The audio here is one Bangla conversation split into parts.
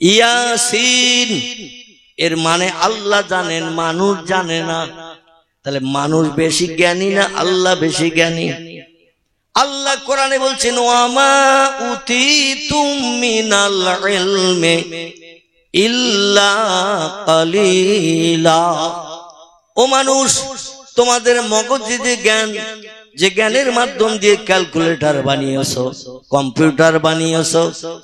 ইয়াসিন এর মানে আল্লাহ জানেন, মানুষ জানে না। তাহলে মানুষ বেশি জ্ঞানী না আল্লাহ বেশি জ্ঞানী? আল্লাহ কোরআনে বলছেন ওয়ামা উতিতুম মিনাল ইলমি ইল্লা কালিলা। ও মানুষ, তোমাদের মগজে যে জ্ঞান, যে জ্ঞানের মাধ্যম দিয়ে ক্যালকুলেটর বানিয়েছো, কম্পিউটার বানিয়েছো,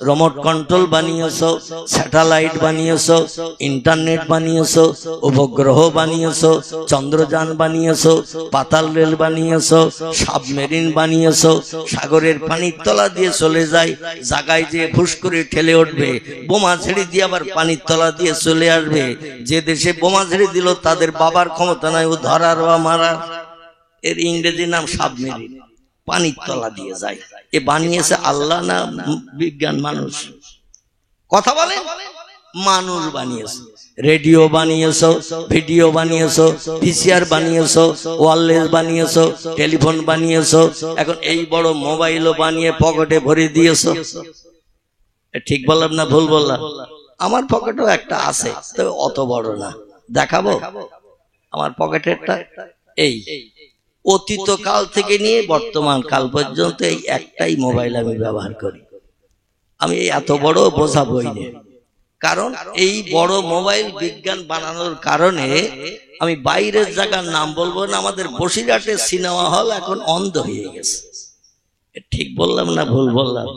রিমোট কন্ট্রোল বানিয়েছো, স্যাটেলাইট বানিয়েছো, ইন্টারনেট বানিয়েছো, উপগ্রহ বানিয়েছো, চন্দ্রযান বানিয়েছো, পাতাল রেল বানিয়েছো, সাবমেরিন বানিয়েছো, সাগরের পানির তলা দিয়ে চলে যায়, জায়গায় যে ফুস করে ঠেলে উঠবে, বোমা ছেড়ে দিয়ে আবার পানির তলা দিয়ে চলে আসবে। যে দেশে বোমা ছেড়ে দিল তাদের বাবার ক্ষমতা নাই ও ধরার বা মারার। এর ইংরেজি নাম সাবমেরিন, পানির তলা দিয়ে যায়। এ বানিয়েছে আল্লাহ না বিজ্ঞান? মানুষ। কথা বলে মানুষ বানিয়েছে। রেডিও বানিয়েছো, ভিডিও বানিয়েছো, ভিসিআর বানিয়েছো, ওয়্যারলেস বানিয়েছো, টেলিফোন বানিয়েছো, এখন এই বড় মোবাইলও বানিয়ে পকেটে ভরে দিয়েছো। ঠিক বললাম না ভুল বললাম? আমার পকেটেও একটা আছে, তবে অত বড় না। দেখাবো আমার পকেটেরটা? এই অতীত কাল থেকে নিয়ে বর্তমান কাল পর্যন্ত এই একটাই মোবাইল আমি ব্যবহার করি। আমি এত বড় বোঝা বই নেই, কারণ এই বড় মোবাইল বিজ্ঞান বানানোর কারণে আমি বাইরের জায়গার নাম বলবো না। আমাদের বসিরহাটের সিনেমা হল এখন অন্ধ হয়ে গেছে। ঠিক বললাম না ভুল বললাম?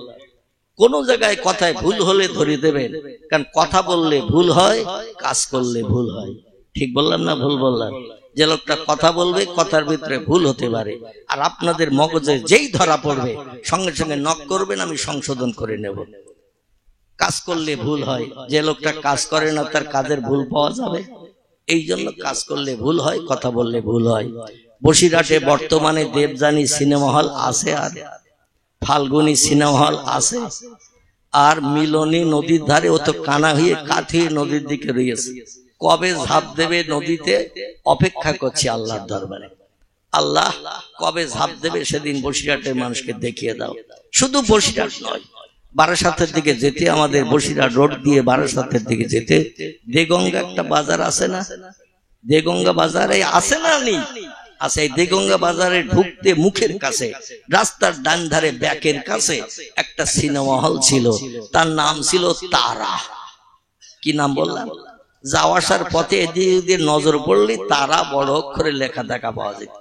কোন জায়গায় কথায় ভুল হলে ধরে দেবেন, কারণ কথা বললে ভুল হয়, কাজ করলে ভুল হয়। ঠিক বললাম না ভুল বললাম? যে লোকটা কথা বলবে কথার ভিতরে ভুল হতে পারে, আর আপনাদের মগজে যেই ধরা পড়বে সঙ্গে সঙ্গে নক করবেন, আমি সংশোধন করে নেব। কাজ করলে ভুল হয়, যে লোকটা কাজ করে না তার কাজের ভুল পাওয়া যাবে। এই জন্য কাজ করলে ভুল হয়, কথা বললে ভুল হয়। বসিরহাটে বর্তমানে দেবযানী সিনেমা হল আছে, আর ফাল্গুনী সিনেমা হল আছে, আর মিলনী নদীর ধারে ও তো কানা হয়ে কাঠি নদীর দিকে রয়েছে। কবে ঝাঁপ দেবে নদীতে অপেক্ষা করছি আল্লাহর দরবারে। আল্লাহ কবে ঝাঁপ দেবে সেদিন বসিরহাটের মানুষকে দেখিয়ে দাও। শুধু বসিরহাট নয়, বারাসাতের দিকে যেতে, আমাদের বসিরহাট রোড দিয়ে বারাসাতের দিকে যেতে দেগঙ্গা একটা বাজার আছে না? দেগঙ্গা বাজারে আছে না? নেই আছে। এই দেগঙ্গা বাজারে ঢুকতে মুখের কাছে, রাস্তার ডান ধারে ব্যাকের কাছে একটা সিনেমা হল ছিল, তার নাম ছিল তারা। কি নাম বললাম? যাওয়া আসার পথে এদিকে নজর পড়লে তারা বড় অক্ষরে লেখা দেখা পাওয়া যায়।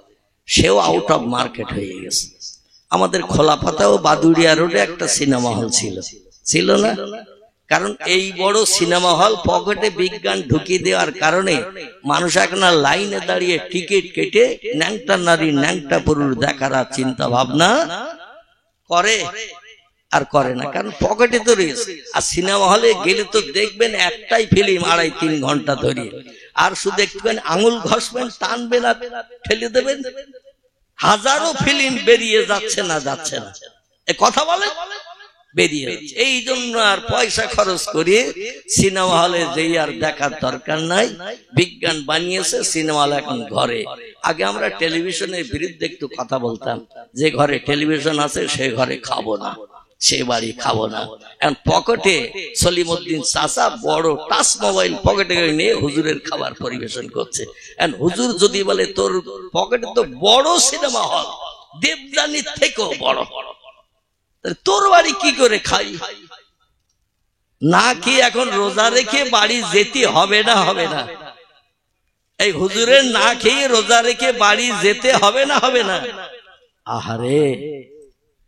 সেও আউট অফ মার্কেট হয়ে গেছে। আমাদের খোলাপাতা ও বাদুড়িয়া রোডে একটা সিনেমা হল ছিল, ছিল না? কারণ এই বড় সিনেমা হল পকেটে বিজ্ঞান ঢুকিয়ে দেওয়ার কারণে মানুষ এখন লাইনে দাঁড়িয়ে টিকিট কেটে ন্যাংটা নারী ন্যাংটা পুরুষ দেখার চিন্তা ভাবনা করে আর করে না, কারণ পকেটে তো রয়েছে। আর সিনেমা হলে গেলে তো দেখবেন একটাই ফিল্ম 2.5-3 ঘন্টা ধরে, আর শুধু একটুখানি আঙুল ঘষবেন, টানবেন আর ঠেলে দেবেন, হাজারো ফিল্ম বেরিয়ে যাচ্ছে না এ কথা বলে বেরিয়ে যাচ্ছে। এই জন্য আর পয়সা খরচ করে সিনেমা হলে যেই আর দেখার দরকার নাই। বিজ্ঞান বানিয়েছে সিনেমা হল এখন ঘরে। আগে আমরা টেলিভিশনের বিরুদ্ধে একটু কথা বলতাম, যে ঘরে টেলিভিশন আছে সে ঘরে খাবো না, সে বাড়ি খাবো না। এখন পকেটে সলিমউদ্দিন চাচা বড় টাচ মোবাইল পকেটে নিয়ে হুজুরের খাবার পরিবেশন করছে। এখন হুজুর যদি বলে তোর পকেটে তো বড় সিনেমা হল, দেবযানীর থেকেও বড়, তোর বাড়ি কি করে খাই? না কি এখন রোজা রেখে বাড়ি যেতে হবে না? হবে না? এই হুজুরের না খেয়ে রোজা রেখে বাড়ি যেতে হবে না? হবে না? আহারে,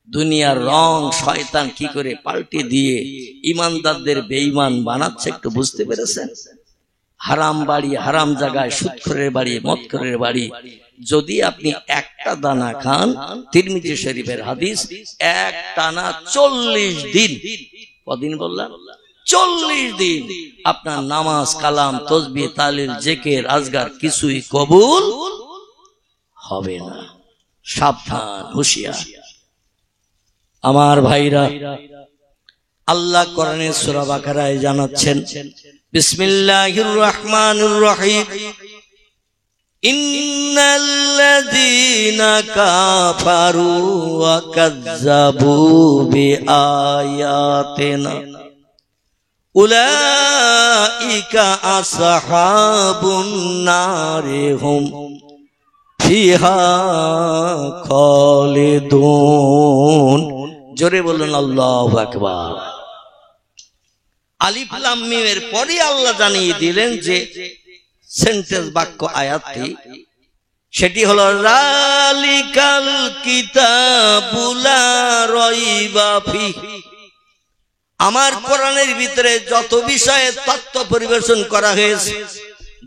দুনিয়ার রং শয়তান কি করে পাল্টে দিয়ে ইমানদারদের বেঈমান বানাচ্ছে, একটু বুঝতে পেরেছেন? হারাম বাড়ি, হারাম জায়গায় সুদখোরের বাড়ি, মদখোরের বাড়ি, যদি আপনি একটা দানা খান, তিরমিজি শরীফের হাদিস, এক টানা 40 দিন, কদিন বললাম? 40 দিন আপনার নামাজ, কালাম, তসবিহ, তাহলিল, জিকির, আজগার কিছুই কবুল হবে না। সাবধান, হুঁশিয়ার। আমার ভাইরা, আল্লাহ কোরআনে সূরা বাকারায় জানাচ্ছেন, বিসমিল্লাহির রহমানির রহিম, ইন্নাল্লাযীনা কাফারু ওয়া কাযযাবু বিআয়াতিনা উলাইকা আসহাবুন নারি হুম ফিহা খালিদুন। জোরে বলুন আল্লাহু আকবার। আলিফ লাম মিমের পরে আল্লাহ জানিয়ে দিলেন যে সেন্টেন্স বাক্য আয়াতটি, সেটি হলো যালিকাল কিতাবু লা রাইবা ফিহি। আমার কোরআনের ভিতরে যত বিষয়ে তথ্য পরিবেশন করা হয়েছে,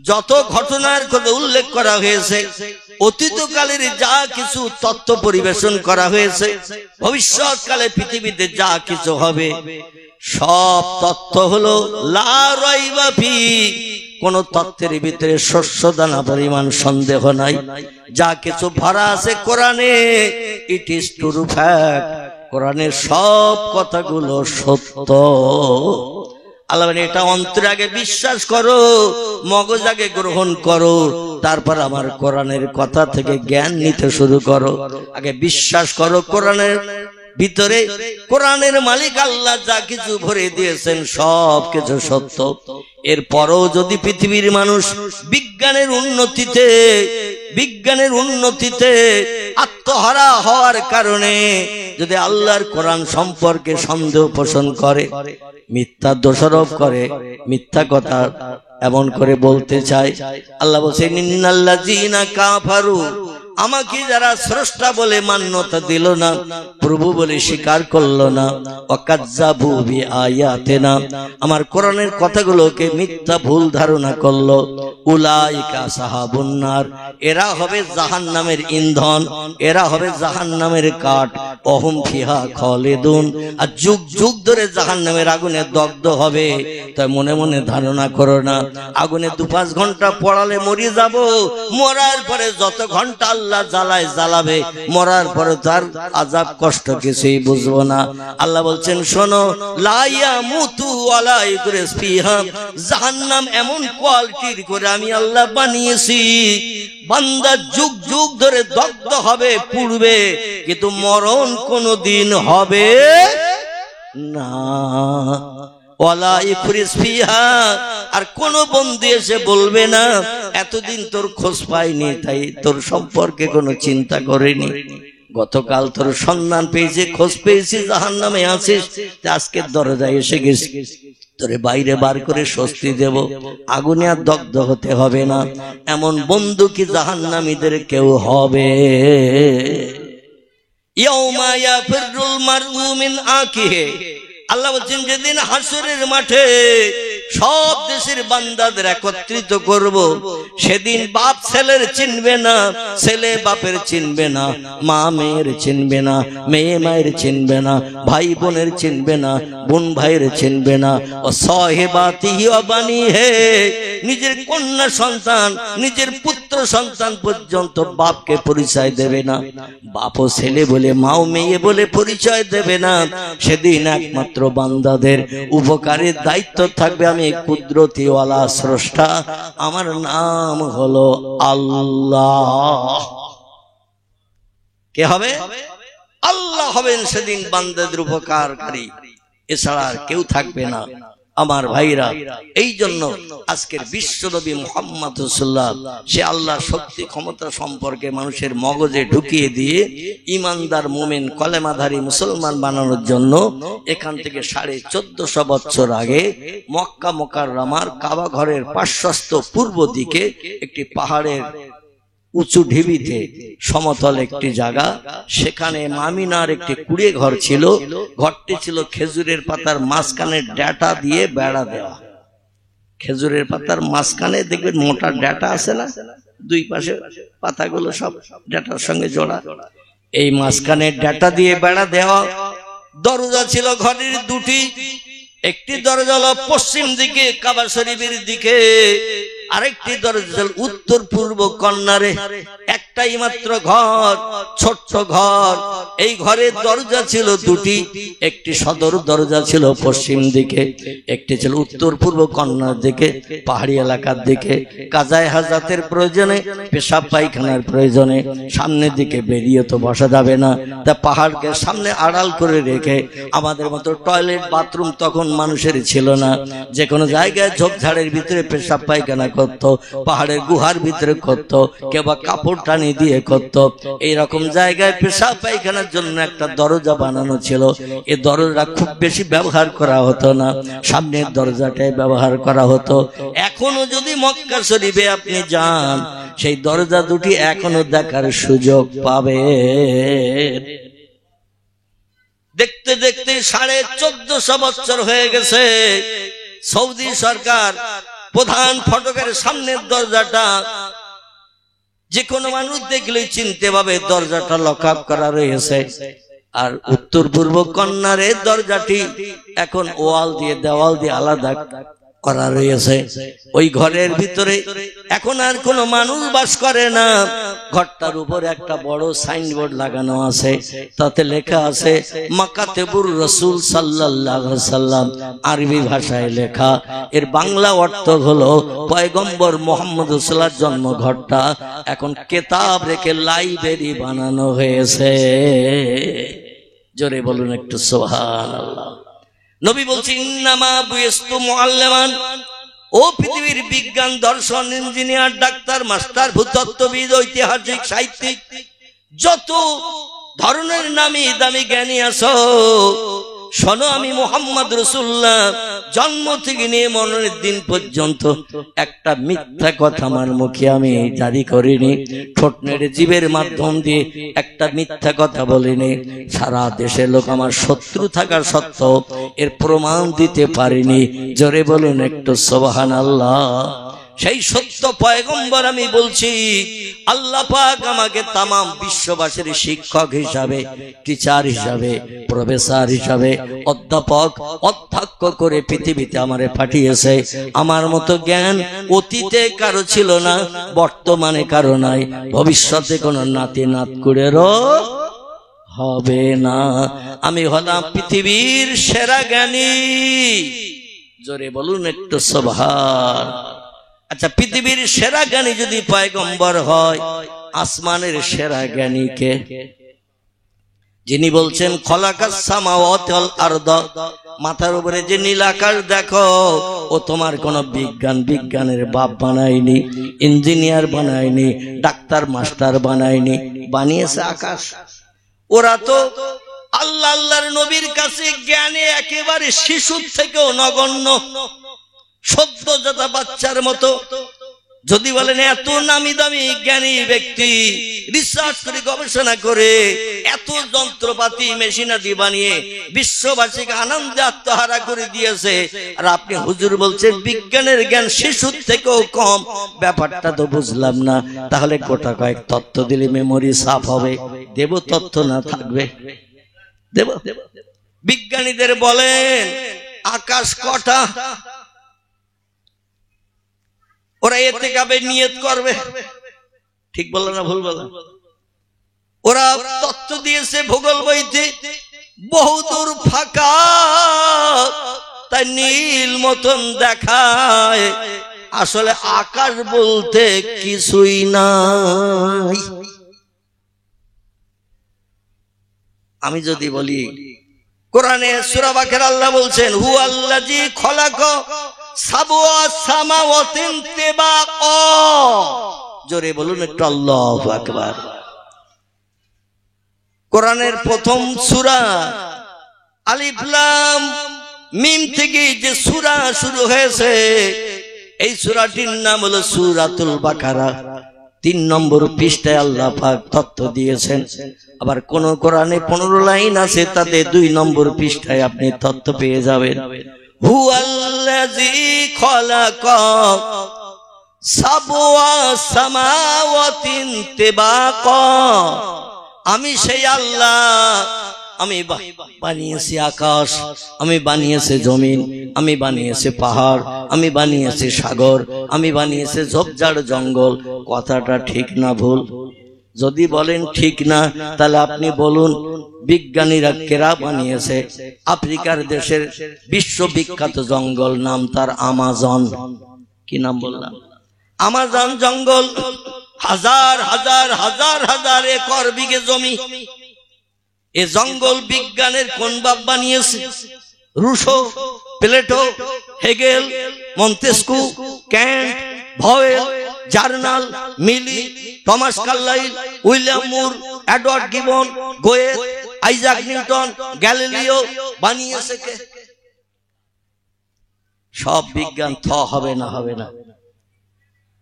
যত ঘটনার কথা উল্লেখ করা হয়েছে, অতীতকালের যা কিছু তথ্য পরিবেশন করা হয়েছে, ভবিষ্যৎকালে পৃথিবীতে যা কিছু হবে, সব তথ্য হলো লা রাইবা ফিহি। কোন তথ্যের ভিতরে শস্য দানা পরিমাণ সন্দেহ নাই। যা কিছু ভরা আছে কোরআনে, ইট ইজ ট্রু ফ্যাক্ট। কোরআনের সব কথাগুলো সত্য। আল্লাহ বলেন এটা অন্তরে আগে বিশ্বাস করো, মগজ আগে গ্রহণ করো, তারপর আমার কোরআনের কথা থেকে জ্ঞান নিতে শুরু করো। আগে বিশ্বাস করো কোরআনের ভিতরে কোরআনের মালিক আল্লাহ যা কিছু ভরে দিয়েছেন সব কিছু সত্য। এরপরও যদি পৃথিবীর মানুষ বিজ্ঞানের উন্নতিতে আত্মহারা হওয়ার কারণে যদি আল্লাহর কোরআন সম্পর্কে সন্দেহ পোষণ করে, মিথ্যা দোষারোপ করে, মিথ্যা কথা এমন করে বলতে চায়, আল্লাহ বলছেন ইন্নাল্লাযীনা কাফারু, আমাকে যারা স্রষ্টা বলে মান্যতা দিল না, প্রভু বলে স্বীকার করলো না, ওয়াকাজ্জাবু বিআয়াতিনা, আমার কোরআনের কথাগুলোকে মিথ্যা ভুল ধারণা করলো, উলাইকা আসহাবুন নার, এরা হবে জাহান্নামের ইন্ধন, এরা হবে জাহান্নামের কাঠ, ওহুম ফিহা খালিদুন, আর যুগ যুগ ধরে জাহান্নামের আগুনে দগ্ধ হবে। তাই মনে মনে ধারণা করো না আগুনে 2-5 ঘন্টা পড়ালে মরে যাব, মরার পরে যত ঘন্টা আল্লাহ জ্বালায় জ্বালাবে, মরার পরে তার আযাব কষ্ট কিছুই বুঝবো না। আল্লাহ বলছেন শোনো, লা ইয়ামুতু ওয়ালা ইউদরিস ফিহা, জাহান্নাম এমন কোয়ালিটির করে আমি আল্লাহ বানিয়েছি, বান্দা যুগ যুগ ধরে দগ্ধ হবে, পুড়বে, কিন্তু মরণ কোনদিন হবে না। ওয়ালা ইখরিস ফিহা, আর কোন বন্দী এসে বলবে না এতদিন তোর খোঁজ পাইনি, তাই তোর সম্পর্কে কোনো চিন্তা করিনি, গতকাল তোর সন্ধান পেয়েছি, খোঁজ পেয়েছি জাহান্নামে আছিস, আজকের দরজায় এসে গেছি, তোরে বাইরে বার করে স্বস্তি দেব, আগুনে আর দগ্ধ হতে হবে না। এমন বন্ধু কি জাহান্নামীদের কেউ হবে? ইয়াউমা ইয়াফিরুল মারউ মিন আখিহি, আল্লাহ বলছেন যেদিন হাসরের মাঠে সব দেশের বান্দাদের একত্রিত করব, সেদিন বাপ ছেলের চিনবে না, ছেলে বাপের চিনবে না, মা মেয়ের চিনবে না, মেয়ে মায়ের চিনবে না, ভাই বোনের চিনবে না, বোন ভাইয়ের চিনবে না। ও সাহেবাতিহি ওয়া বানিহি, নিজের কন্যা সন্তান, নিজের পুত্র সন্তান পর্যন্ত বাপকে পরিচয় দেবে না, বাপও ছেলে বলে মাও মেয়ে বলে পরিচয় দেবে না। সেদিন একমাত্র বান্দাদের উপকারের দায়িত্ব থাকবে, আমি কুদরতিওয়ালা স্রষ্টা, আমার নাম হলো আল্লাহ। কে হবে? আল্লাহ হবেন সেদিন বান্দাদের উপকারকারী, এছাড়া আর কেউ থাকবে না। আমার ভাইরা, এই জন্য আজকের বিশ্বনবী মুহাম্মদ রাসূলুল্লাহ সে আল্লাহর শক্তি ক্ষমতা সম্পর্কে মানুষের মগজে ঢুকিয়ে দিয়ে ইমানদার মুমিন কলেমাধারী মুসলমান বানানোর জন্য এখান থেকে 1450 বছর আগে মক্কা মুকাররমার কাবা ঘরের পার্শ্বস্থ পূর্ব দিকে একটি পাহাড়ের উঁচু ঢিবিতে সমতল একটি জায়গা, সেখানে মামিনার একটি কুড়ে ঘর ছিল। ঘরটি ছিল খেজুরের পাতার মাঝখানে ডাটা দিয়ে বেড়া দেওয়া। খেজুরের পাতার মাঝখানে দেখবেন মোটা ডাটা আছে না, দুই পাশে পাতাগুলো সব ডাটার সঙ্গে জোড়া, এই মাঝখানে ডাটা দিয়ে বেড়া দেওয়া। দরজা ছিল ঘরের দুটি, একটি দরজা হলো পশ্চিম দিকে কাবা শরীফের দিকে, আরেকটি দরজা উত্তর পূর্ব কর্নারে। একটা একটাই মাত্র ঘর, ছোট্ট ঘর। এই ঘরের দরজা ছিল দুটি, একটি সদর দরজা ছিল পশ্চিম দিকে, একটি ছিল উত্তর পূর্ব কর্নার দিকে, পাহাড়ি এলাকার দিকে। কাজায় হাজাতের প্রয়োজনে, পেশাব পায়খানার প্রয়োজনে সামনের দিকে বেরিয়ে তো বসা যাবে না, তা পাহাড়কে সামনে আড়াল করে রেখে, আমাদের মতো টয়লেট বাথরুম তখন মানুষের ছিল না, যে কোনো জায়গায় ঝোপঝাড়ের ভিতরে পেশাব পায়খানা করত, পাহাড়ের গুহার ভিতরে করত, কেউ বা কাপড় টানি দিয়ে করত। এইরকম জায়গায় পেশাব পায়খানার জন্য একটা দরজা বানানো ছিল। এই দরজা খুব বেশি ব্যবহার করা হতো না, সামনের দরজাটাই ব্যবহার করা হতো। এখনো যদি মক্কা শরীফে আপনি যান, সেই দরজা দুটি এখনো দেখার সুযোগ পাবে। দেখতে দেখতে 1450 বছর হয়ে গেছে। সৌদি সরকার প্রধান ফটকের সামনের দরজাটা যে কোনো মানুষ দেখলেই চিনতে পাবে দরজাটা লক আপ করা রয়েছে। আর উত্তর পূর্ব কর্নারের দরজাটি এখন ওয়াল দিয়ে, দেওয়াল দিয়ে আলাদা করা রয়েছে। ওই ঘরের ভিতরে এখন আর কোনো মানুষ বাস করে না। ঘরটার উপর একটা বড় সাইনবোর্ড লাগানো আছে, তাতে লেখা আছে মাকাতেবুর রাসূল সাল্লাল্লাহু আলাইহি সাল্লাম, আরবি ভাষায় লেখা। এর বাংলা অর্থ হলো পয়গম্বর মুহাম্মদ রাসূলের জন্ম ঘরটা এখন কিতাব রেখে লাইব্রেরি বানানো হয়েছে। জোরে বলুন একটু সুবহানাল্লাহ। নবী বলছেন ইন্নামা বুইস্তু মুআল্লিমান, ও পৃথিবীর বিজ্ঞান, দর্শন, ইঞ্জিনিয়ার, ডাক্তার, মাস্টার, ভূতত্ত্ববিদ, ঐতিহাসিক, সাহিত্যিক, যত ধরনের নামি দামি জ্ঞানী আছো, শোনো, আমি মুহাম্মদ রাসূলুল্লাহ জন্ম থেকে নিয়ে মরণের দিন পর্যন্ত একটা মিথ্যা কথা আমার মুখে আমি জারি করিনি। ঠোঁট নেড়ে জিভের মাধ্যম দিয়ে একটা মিথ্যা কথা বলিনি। সারা দেশের লোক আমার শত্রু থাকা সত্ত্বেও এর প্রমাণ দিতে পারিনি। জোরে বলুন একটু সুবহানাল্লাহ। সেই সত্য পয়গম্বর আমি বলছি, আল্লাহ পাক আমাকে তামাম বিশ্ববাসীর শিক্ষক হিসাবে, টিচার হিসাবে, প্রফেসর হিসাবে, অধ্যাপক, অধ্যক্ষ করে পৃথিবীতে আমারে পাঠিয়েছে। আমার মতো জ্ঞান অতীতে কারো ছিল না, বর্তমানে কারো নাই, ভবিষ্যতে কোনো নাতি নাতকুড়েরও হবে না। আমি হলাম পৃথিবীর সেরা জ্ঞানী। জোরে বলুন একটু সুবহান। আচ্ছা, পৃথিবীর সেরা জ্ঞানী যদি পয়গম্বর হয়, আসমানের সেরা জ্ঞানী কে? যিনি বলছেন খলাকাস সামাওয়াতি ওয়াল আরদ, মাথার উপরে যে নীল আকাশ দেখো, ও তোমার কোন বিজ্ঞানের বাপ বানায়নি, ইঞ্জিনিয়ার বানায়নি, ডাক্তার মাস্টার বানায়নি, বানিয়েছে আকাশ। ওরা তো আল্লাহর নবীর কাছে জ্ঞানে একেবারে শিশুর থেকেও নগণ্য, সদ্যজাত বাচ্চার মতো। যদি বলেন এত নামি দামি জ্ঞানী ব্যক্তি রিসার্চ করে, গবেষণা করে, এত যন্ত্রপাতি মেশিনারি বানিয়ে বিশ্ববাসীকে আনন্দে আত্মহারা করে দিয়েছে, আর আপনি হুজুর বলছেন বিজ্ঞানের জ্ঞান শিশুর থেকেও কম, ব্যাপারটা তো বুঝলাম না। তাহলে গোটা কয়েক তথ্য দিলে মেমোরি সাফ হবে। দেব তথ্য না থাকবে? দেব। বিজ্ঞানীদের বলেন আকাশ কটা, ওরা এতে কাবে নিয়ত করবে। ঠিক বললো না ভুল বললাম? ওরা তত্ত্ব দিয়েছে ভূগোল বইতে, বহুদূর ফাঁকা, তাই নীল মতন দেখায়, আসলে আকাশ বলতে কিছুই নাই। আমি যদি বলি কোরআনে সূরা বাকারা আল্লাহ বলছেন হুয়াল্লাযী খলাকা সাবআ সামাওয়াতিন তিবাকা। জোরে বলুন একটু আল্লাহু আকবার। কোরআনের প্রথম সূরা আলিফ লাম মিম থেকে যে সূরা শুরু হয়েছে, এই সূরাটির নাম হলো সূরাতুল বাকারা। 3 নম্বর পৃষ্ঠায় আল্লাহ পাক তথ্য দিয়েছেন। আবার কোন কোরআনে 15 লাইন আছে, তাতে 2 নম্বর পৃষ্ঠায় আপনি তথ্য পেয়ে যাবেন। হুয়াল্লাযী খলাকা সাবআ সামাওয়াতিন তিবাকা, আমি সেই আল্লাহ, আমি বানিয়েছি আকাশ, আমি বানিয়েছি জমিন, আমি বানিয়েছি পাহাড়, আমি বানিয়েছি সাগর, আমি বানিয়েছি ঝোপঝাড় জঙ্গল। কথাটা ঠিক না ভুল? যদি বলেন ঠিক না, তাহলে আপনি বলুন বিজ্ঞানীরা কেরা বানিয়েছে? আফ্রিকার দেশের বিশ্ববিখ্যাত জঙ্গল, নাম তার আমাজন। কি নাম বললাম? আমাজন জঙ্গল। হাজার হাজার হাজার হাজার একর বিঘে জমি। এ জঙ্গল বিজ্ঞানের কোন বাপ বানিয়েছে? Rousseau, Plato, Hegel, Montesquieu, Kant, ভয়েল, জার্নাল, মিলি, Thomas Carlyle, William Moore, Edward Gibbon, Goethe, Isaac Newton, Galileo বানিয়েছে কে? সব বিজ্ঞান থ হবে না, হবে না।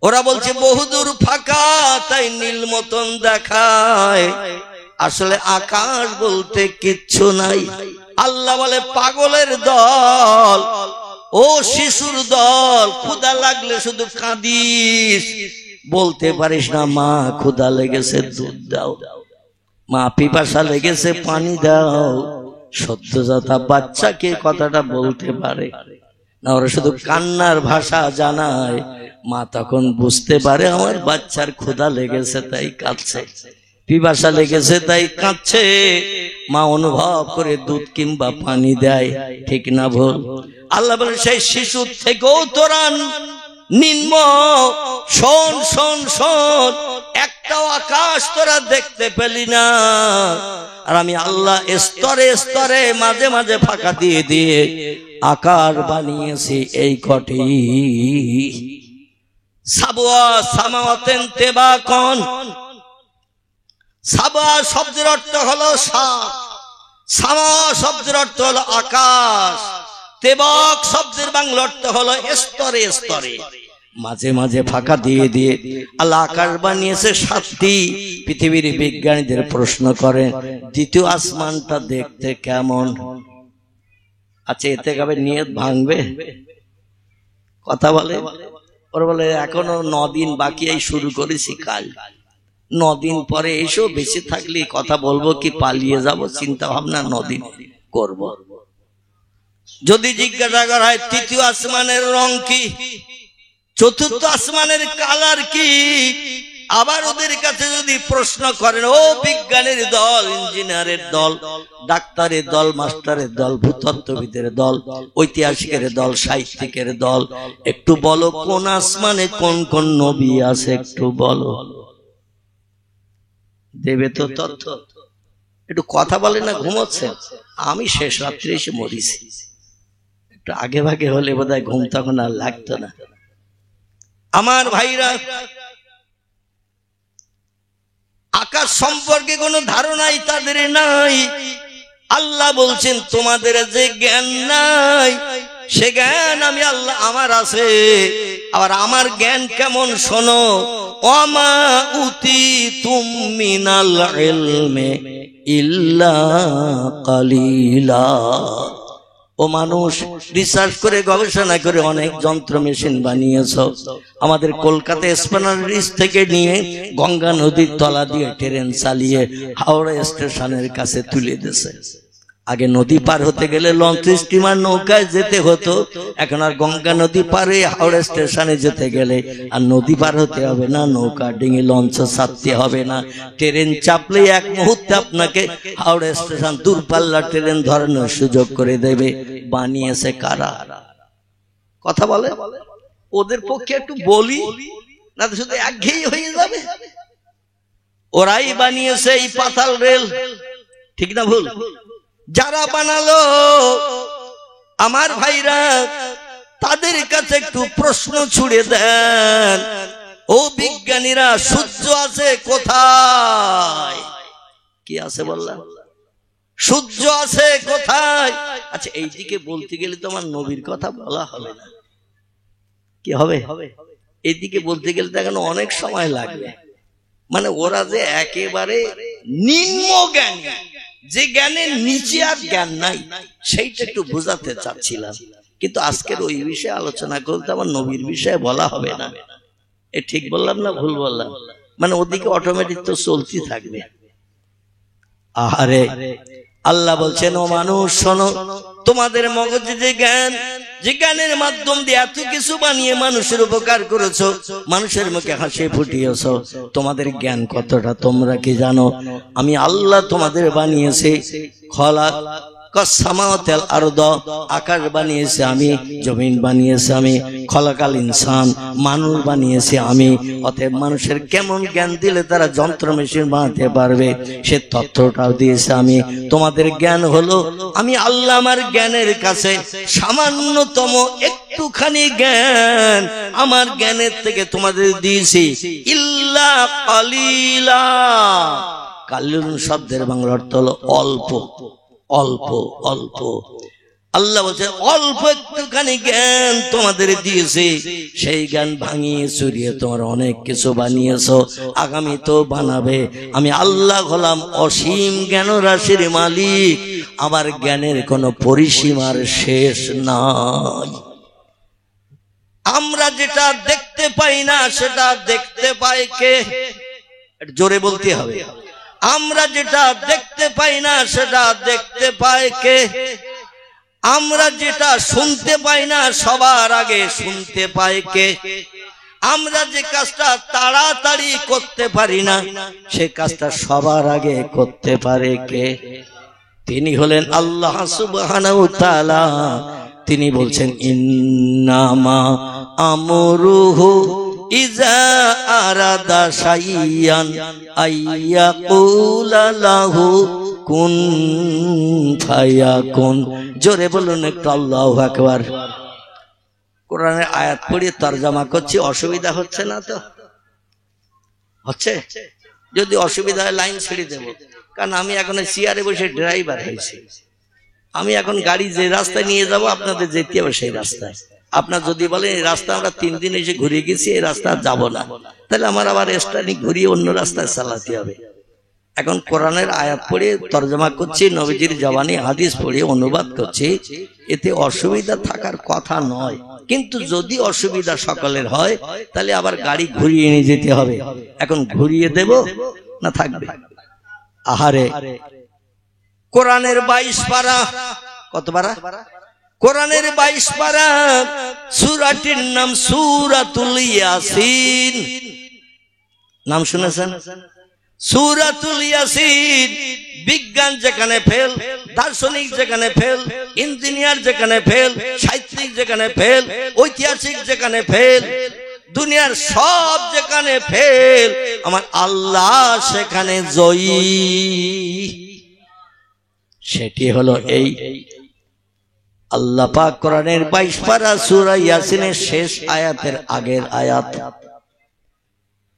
ওরা বলছে বহুদূর ফাঁকা, তাই নীল মতন দেখায়। আসলে আকাশ বলতে কিচ্ছু নাই। আল্লাহ বলে পাগলের দল, ও শিশুর দল, ক্ষুধা লাগলে শুধু কাঁদিস, বলতে পারিস না মা ক্ষুধা লেগেছে দুধ দাও, মা পিপাসা লেগেছে পানি দাও। সদ্যজাতা বাচ্চাকে কথাটা বলতে পারে না, ওরা শুধু কান্নার ভাষা জানায়। মা তখন বুঝতে পারে আমার বাচ্চার ক্ষুধা লেগেছে তাই কাঁদছে, পিপাসা লেগেছে তাই কাঁদছে। মা অনুভব করে দুধ কিংবা পানি দেয়। ঠিক না ভুল? আল্লাহ বলে সেই শিশু থেকেও তোরা নিম্ন। শোন শোন শোন, একটাও আকাশ তোরা দেখতে পেলি না, আর আমি আল্লাহ স্তরে স্তরে মাঝে মাঝে ফাঁকা দিয়ে দিয়ে আকার বানিয়েছি এই কটি। সাবওয়া সামাওয়াতেন তেবাকন। সাবা শব্দের অর্থ হলো সাত, সামা শব্দের অর্থ হলো আকাশ, তেবাক শব্দের বাংলা অর্থ হলো স্তরে স্তরে। মাঝে মাঝে ফাঁকা দিয়ে দিয়ে আল্লাহ আকাশ বানিয়েছে সাতটি। পৃথিবীর বিজ্ঞানীদের প্রশ্ন করেন দ্বিতীয় আসমানটা দেখতে কেমন? আচ্ছা, এতে কবে নিয়ত ভাঙবে? কথা বলে, ওরা বলে এখনো 9 দিন বাকি, এই শুরু করেছি কাল। 9 দিন পরে এসো, বেঁচে থাকলে কথা বলবো কি পালিয়ে যাব, চিন্তা ভাবনা 9 দিন করব। যদি জিজ্ঞাসা করা হয় তৃতীয় আসমানের রং কি, চতুর্থ আসমানের কালার কি, আবার ওদের কাছে যদি প্রশ্ন করেন ও বিজ্ঞানের দল, ইঞ্জিনিয়ারের দল, ডাক্তারের দল, মাস্টারের দল, ভূতত্ত্ববিদের দল, ঐতিহাসিকের দল, সাহিত্যিকের দল, একটু বলো কোন আসমানে কোন কোন নবী আছে, একটু বলো। দেবে তো তথ্য? একটু কথা বলে না, ঘুমোচ্ছে। আমি শেষ রাত্রে এসে মরিছি, একটু আগে ভাগে হলে বোধহয় ঘুম তখন আর লাগতো না। আমার ভাইরা, আকাশ সম্পর্কে কোনো ধারণাই তাদের নাই। আল্লাহ বলছেন তোমাদের যে জ্ঞান নাই, সে জ্ঞান আমি আল্লাহ আমার আছে। আবার আমার জ্ঞান কেমন শোনো, ওমা উতিতুম মিনাল ইলমি ইল্লা কালিলা। ও মানুষ, রিসার্চ করে গবেষণা করে অনেক যন্ত্র মেশিন বানিয়েছ। আমাদের কলকাতা স্প্যানার ব্রিজ থেকে নিয়ে গঙ্গা নদীর তলা দিয়ে ট্রেন চালিয়ে হাওড়া স্টেশনের কাছে তুলে দিয়েছে। আগে নদী পার হতে গেলে লঞ্চ, স্টিমার, নৌকায় যেতে হতো। এখন আর গঙ্গা নদী পারে হাওড়া স্টেশনে যেতে গেলে আর নদী পার হতে হবে না, নৌকা, ডিঙি, লঞ্চ ছাড়তে হবে না। ট্রেন চাপলে এক মুহূর্তে আপনাকে হাওড়া স্টেশন, দূরপাল্লা ট্রেন ধরানোর সুযোগ করে দেবে। বানিয়েছে কারা? কথা বলে, ওদের পক্ষে একটু বলি না তো শুধু একঘেয়েই হয়ে যাবে। ওরাই বানিয়েছে এই পাতাল রেল। ঠিক না ভুল? যারা বানালো আমার ভাইরা, তাদের কাছে একটু প্রশ্ন ছুড়ে দেন, ও বিজ্ঞানীরা, সূর্য আছে কোথায়? কি আছে বললাম? সূর্য আছে কোথায়? আচ্ছা, এইদিকে বলতে গেলে তো আমার নবীর কথা বলা হবে না। কি হবে? এইদিকে বলতে গেলে তো এখন অনেক সময় লাগবে। মানে ওরা যে একেবারে নিম্ন জ্ঞান, যে জ্ঞানের নিচে আর জ্ঞান নাই, সেইটা একটু বোঝাতে চাচ্ছিলাম। কিন্তু আজকের ওই বিষয়ে আলোচনা করতে আমার নবীর বিষয়ে বলা হবে না। এ ঠিক বললাম না ভুল বললাম? মানে ওদিকে অটোমেটিক তো চলতে থাকবে। আরে আল্লাহ বলছেন ও মানুষ শোনো, তোমাদের মগজে যে জ্ঞান, যে জ্ঞানের মাধ্যম দিয়ে এত কিছু বানিয়ে মানুষের উপকার করেছো, মানুষের মুখে হাসি ফুটিয়েছ, তোমাদের জ্ঞান কতটা তোমরা কি জানো? আমি আল্লাহ তোমাদের বানিয়েছি, খলাক কাসসামাওয়াতিল আরদ, আকাশ বানিয়েছে আমি, জমিন বানিয়েছে আমি, খলাকাল ইনসান, মানুষ বানিয়েছে আমি। অতএব মানুষের কেমন জ্ঞান দিলে তারা যন্ত্র মেশিন বানাতে পারবে সে তথ্যটাও দিয়েছে আমি। তোমাদের জ্ঞান হলো আমি আল্লাহ আমার জ্ঞানের কাছে সামান্যতম একটুখানি জ্ঞান আমার জ্ঞানের থেকে তোমাদের দিয়েছি। ইল্লা কালিলা, কালিল শব্দের বাংলা অর্থ হলো অল্প, অল্প অল্প। আল্লাহ বলছে অল্প একটুখানি জ্ঞান তোমাদের দিয়েছে, সেই জ্ঞান ভাঙিয়ে চুরিয়ে তোমরা অনেক কিছু বানিয়েছো, আগামী তো বানাবে। আমি আল্লাহ হলাম অসীম জ্ঞান রাশির মালিক, আমার জ্ঞানের কোনো পরিসীমার শেষ নাই। আমরা যেটা দেখতে পাই না সেটা দেখতে পাই কে? জোরে বলতে হবে। আমরা যেটা দেখতে পাই না সেটা দেখতে পায় কে? আমরা যেটা শুনতে পাই না সবার আগে শুনতে পায় কে? আমরা যে কাজটা তাড়াতাড়ি করতে পারি না সে কাজটা সবার আগে করতে পারে কে? তিনি হলেন আল্লাহ সুবহানাহু ওয়া তাআলা। তিনি বলছেন ইন্নামা আমরুহু ইজা আরাদা শাইয়ান আইয়াকুলা লাহু কুন ফায়াকুন। জোরে বলুন একটু আল্লাহু আকবার। কোরআনের আয়াত পড়ে তরজমা করছি, অসুবিধা হচ্ছে না তো? হচ্ছে? যদি অসুবিধা হয় লাইন ছেড়ে দেব, কারণ আমি এখন চেয়ারে বসে ড্রাইভার হয়েছি। আমি এখন গাড়ি যে রাস্তায় নিয়ে যাব আপনাদের যেতে হবে সেই রাস্তায়। আপনার যদি বলেন এই রাস্তা আমরা 3 দিন এসে ঘুরে গেছি, এই রাস্তা যাব না, তাহলে আমার আবার স্টার্টিং ঘুরিয়ে অন্য রাস্তায় চালাতে হবে। এখন কোরআনের আয়াত পড়ে তরজমা করছি, নবীজির জবানি হাদিস পড়ে অনুবাদ করছি, এতে অসুবিধা থাকার কথা নয়। কিন্তু যদি অসুবিধা সকলের হয় তাহলে আবার গাড়ি ঘুরিয়ে নিয়ে যেতে হবে। এখন ঘুরিয়ে দেব না থাকবে? আহারে, কোরআনের 22 পারা, কত পারা? কোরআনের 22 পারা, সূরাটির নাম সূরাতুল ইয়াসিন। নাম শুনেছেন? সূরাতুল ইয়াসিন। বিজ্ঞান যেখানে ফেল, দার্শনিক যেখানে ফেল, ইঞ্জিনিয়ার যেখানে ফেল, সাহিত্যিক যেখানে ফেল, ঐতিহাসিক যেখানে ফেল, দুনিয়ার সব যেখানে ফেল, আমার আল্লাহ সেখানে জয়ী। সেটি হলো এই আল্লাহ পাক কোরআনের 22 পারা সূরা ইয়াসিনের শেষ আয়াতের আগের আয়াত।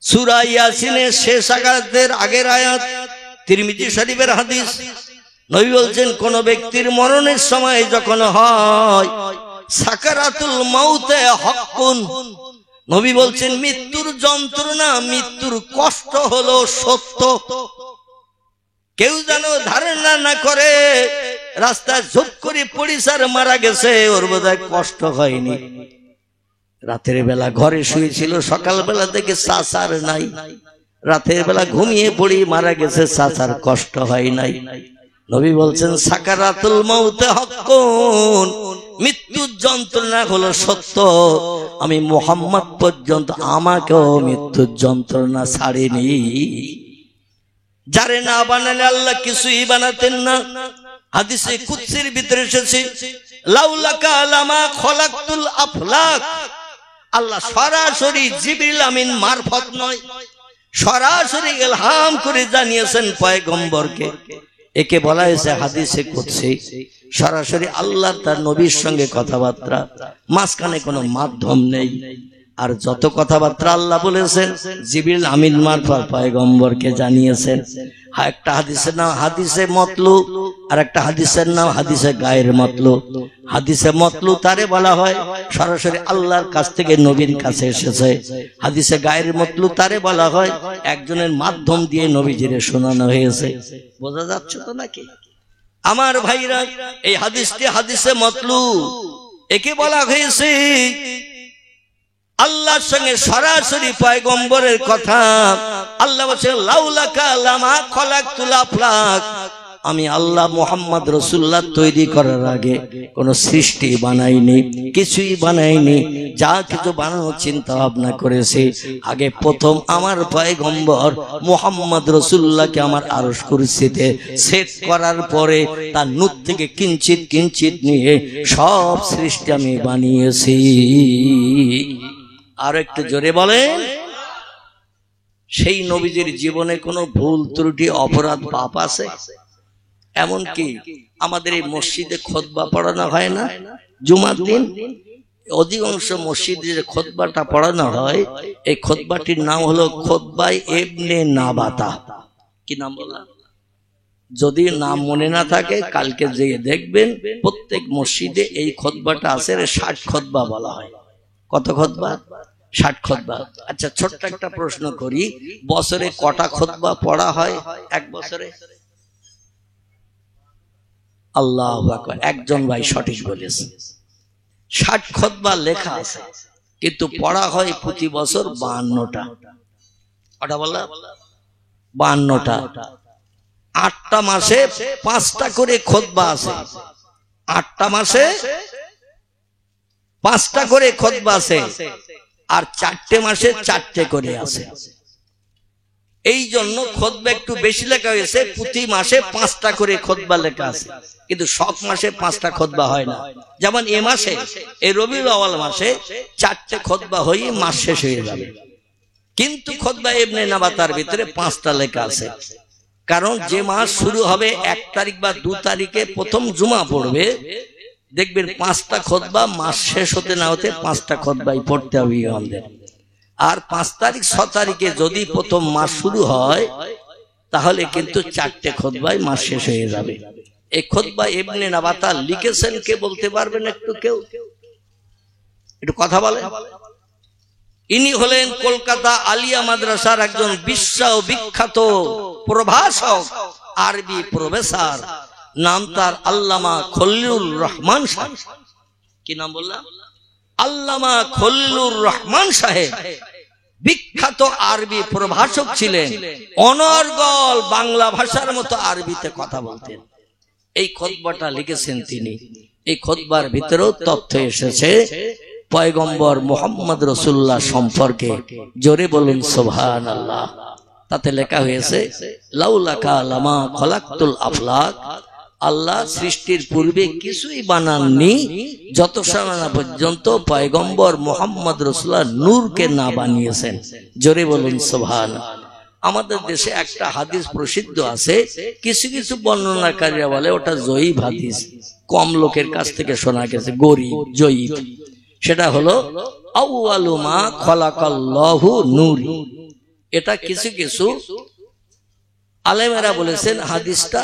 সূরা ইয়াসিনের শেষ আয়াতের আগের আয়াত তিরমিজি শরীফের হাদিস। নবী বলছেন কোন ব্যক্তির মরণের সময় যখন হয় সাকারাতুল মাউতে হক্কুন, নবী বলছেন মৃত্যুর যন্ত্রণা, মৃত্যুর কষ্ট হলো সত্য। কেউ যেন ধারণা না করে রাস্তায় ঝুপ করে পরিসার মারা গেছে, ওর বোধহয় কষ্ট হয়নি। রাতের বেলা ঘরে শুয়েছিল, সকালবেলা থেকে চাচার নাই, রাতের বেলা ঘুমিয়ে পড়ি মারা গেছে, চাচার কষ্ট হয় নাই। নবী বলছেন সাকারাতুল মাউতে হক্কুন, মৃত্যুর যন্ত্রণা হলো সত্য। আমি মুহাম্মদ পর্যন্ত আমাকেও মৃত্যুর যন্ত্রণা ছাড়েনি। যারে না বানালে আল্লাহ কিছুই বানাতেন না। হাদিসে কুদসির ভিতরে এসেছে লাউলাকা লামা খলাকতুল আফলাক। আল্লাহ সরাসরি জিবরিল আমিন মারফত নয়, সরাসরি ইলহাম করে জানিয়েছেন পয়গম্বরকে। একে বলা হয়েছে হাদিসে কুদসি। সরাসরি আল্লাহ তার নবীর সঙ্গে কথাবার্তা, মাঝখানে কোনো মাধ্যম নেই। আর যত কথাবার্তা আল্লাহ বলেছেন জিবরিল আমিন মারফত পয়গম্বরকে জানিয়েছেন। একটা হাদিসের নাম হাদিসে মতলু, আর একটা হাদিসের নাম হাদিসে গায়ের মতলু। হাদিসে মতলু তারে বলা হয় সরাসরি আল্লাহর কাছ থেকে নবীর কাছে এসেছে। হাদিসে গায়ের মতলু তারে বলা হয় একজনের মাধ্যম দিয়ে নবীজিরে শোনানো হয়েছে। বোঝা যাচ্ছে তো নাকি আমার ভাইরা? এই হাদিসটি হাদিসে মতলু। একে বলা হয়েছে আল্লাহর সঙ্গে সরাসরি পয়গম্বরের কথা। আল্লাহ বলেন লাউলাকা লামা খলাকতুল আফলাক, আমি আল্লাহ মুহাম্মদ রাসূলুল্লাহ তৈরি করার আগে কোনো সৃষ্টি বানাইনি, কিছুই বানাইনি। যা কিছু বানানোর চিন্তা ভাবনা করেছি, আগে প্রথম আমার পয়গম্বর মুহাম্মদ রাসূলুল্লাহকে আমার আরশ কুরসিতে সেট করার পরে তার নূর থেকে কিঞ্চিত কিঞ্চিত নিয়ে সব সৃষ্টি আমি বানিয়েছি। আর একটু জোরে বলেন। সেই নবীজির জীবনে কোনো ভুল ত্রুটি অপরাধ পাপ আছে? এমনকি আমাদের এই মসজিদে খুতবা পড়ানো হয় না জুমার দিন? অধিকাংশ মসজিদে যে খুতবাটা পড়ানো হয়, এই খুতবাটির নাম হলো খুতবায়ে ইবনে নাবাতা। কি নাম বললাম? যদি নাম মনে না থাকে কালকে যেয়ে দেখবেন, প্রত্যেক মসজিদে এই খুতবাটা আছে। 60 খুতবা বলা হয়। কত খুতবা? 60 খুতবা। আচ্ছা, ছোট্ট একটা প্রশ্ন করি, বছরে কটা খুতবা পড়া হয় এক বছরে? আল্লাহু আকবার, একজন ভাই সঠিক বলেছে। 60 খুতবা লেখা আছে, কিন্তু পড়া হয় প্রতি বছর 52টা। কটা বললাম? 52টা। 8টা মাসে 5টা করে খুতবা আছে। 8টা মাসে 5টা করে খুতবা আছে, আর 4টে মাসে 4টে করে আছে। এই জন্য খুতবা একটু বেশি লেখা হয়েছে। প্রতি মাসে 5টা করে খুতবা লেখা আছে, কিন্তু সব মাসে 5টা খুতবা হয় না। যেমন এ মাসে, এই রবিউল আউয়াল মাসে 4টে খুতবা হয়ে মাস শেষ হয়ে যাবে, কিন্তু খুতবা ইবনে নাবাতার ভিতরে 5টা লেখা আছে। কারণ যে মাস শুরু হবে 1 তারিখ বা 2 তারিখে প্রথম জুমা পড়বে, দেখবেন 5টা খুতবা মাস শেষ হতে না হতে 5টা খুতবাই পড়তে হবে আমাদের। আর 5 তারিখ 6 তারিখে যদি প্রথম মাস শুরু হয়, তাহলে কিন্তু 4টে খুতবাই মাস শেষ হয়ে যাবে। এই খুতবা ইবনে নাবাতা লিখেছেন কে বলতে পারবেন একটু? কেউ একটু কথা বলেন। ইনি হলেন কলকাতা আলিয়া মাদ্রাসার একজন বিশ্ববিখ্যাত প্রভাষক, আরবি প্রফেসর। নাম তার আল্লামা খলিলুর রহমান সাহেব। কি নাম বললাম? আল্লামা খলিলুর রহমান সাহেব বিখ্যাত আরবি প্রভাষক ছিলেন। অনর্গল বাংলা ভাষার মতো আরবিতে কথা বলতেন। এই খুতবাটা লিখেছেন তিনি। এই খুতবার ভিতরেও তথ্য এসেছে পয়গম্বর মুহাম্মদ রাসূলুল্লাহ সম্পর্কে। জোরে বলুন সুবহানাল্লাহ। তাতে লেখা হয়েছে, লাউলাকা লামা খলাকতুল আফলাক। আল্লাহ সৃষ্টির পূর্বে কিছুই বানাননি যতক্ষণ না পর্যন্ত পয়গম্বর মুহাম্মদ রাসূলুল্লাহ নূরকে না বানিয়েছেন। জোরে বলুন সুবহানাল্লাহ। আমাদের দেশে একটা হাদিস প্রসিদ্ধ আছে, কিছু কিছু বর্ণনাকারীরা বলে ওটা জয়ীফ হাদিস, কম লোকের কাছ থেকে শোনা গেছে, গরীব জয়ীফ। সেটা হলো আউয়ালু মা খলাকাল্লাহু নূরি। এটা কিছু কিছু আলেমেরা বলেছেন হাদিসটা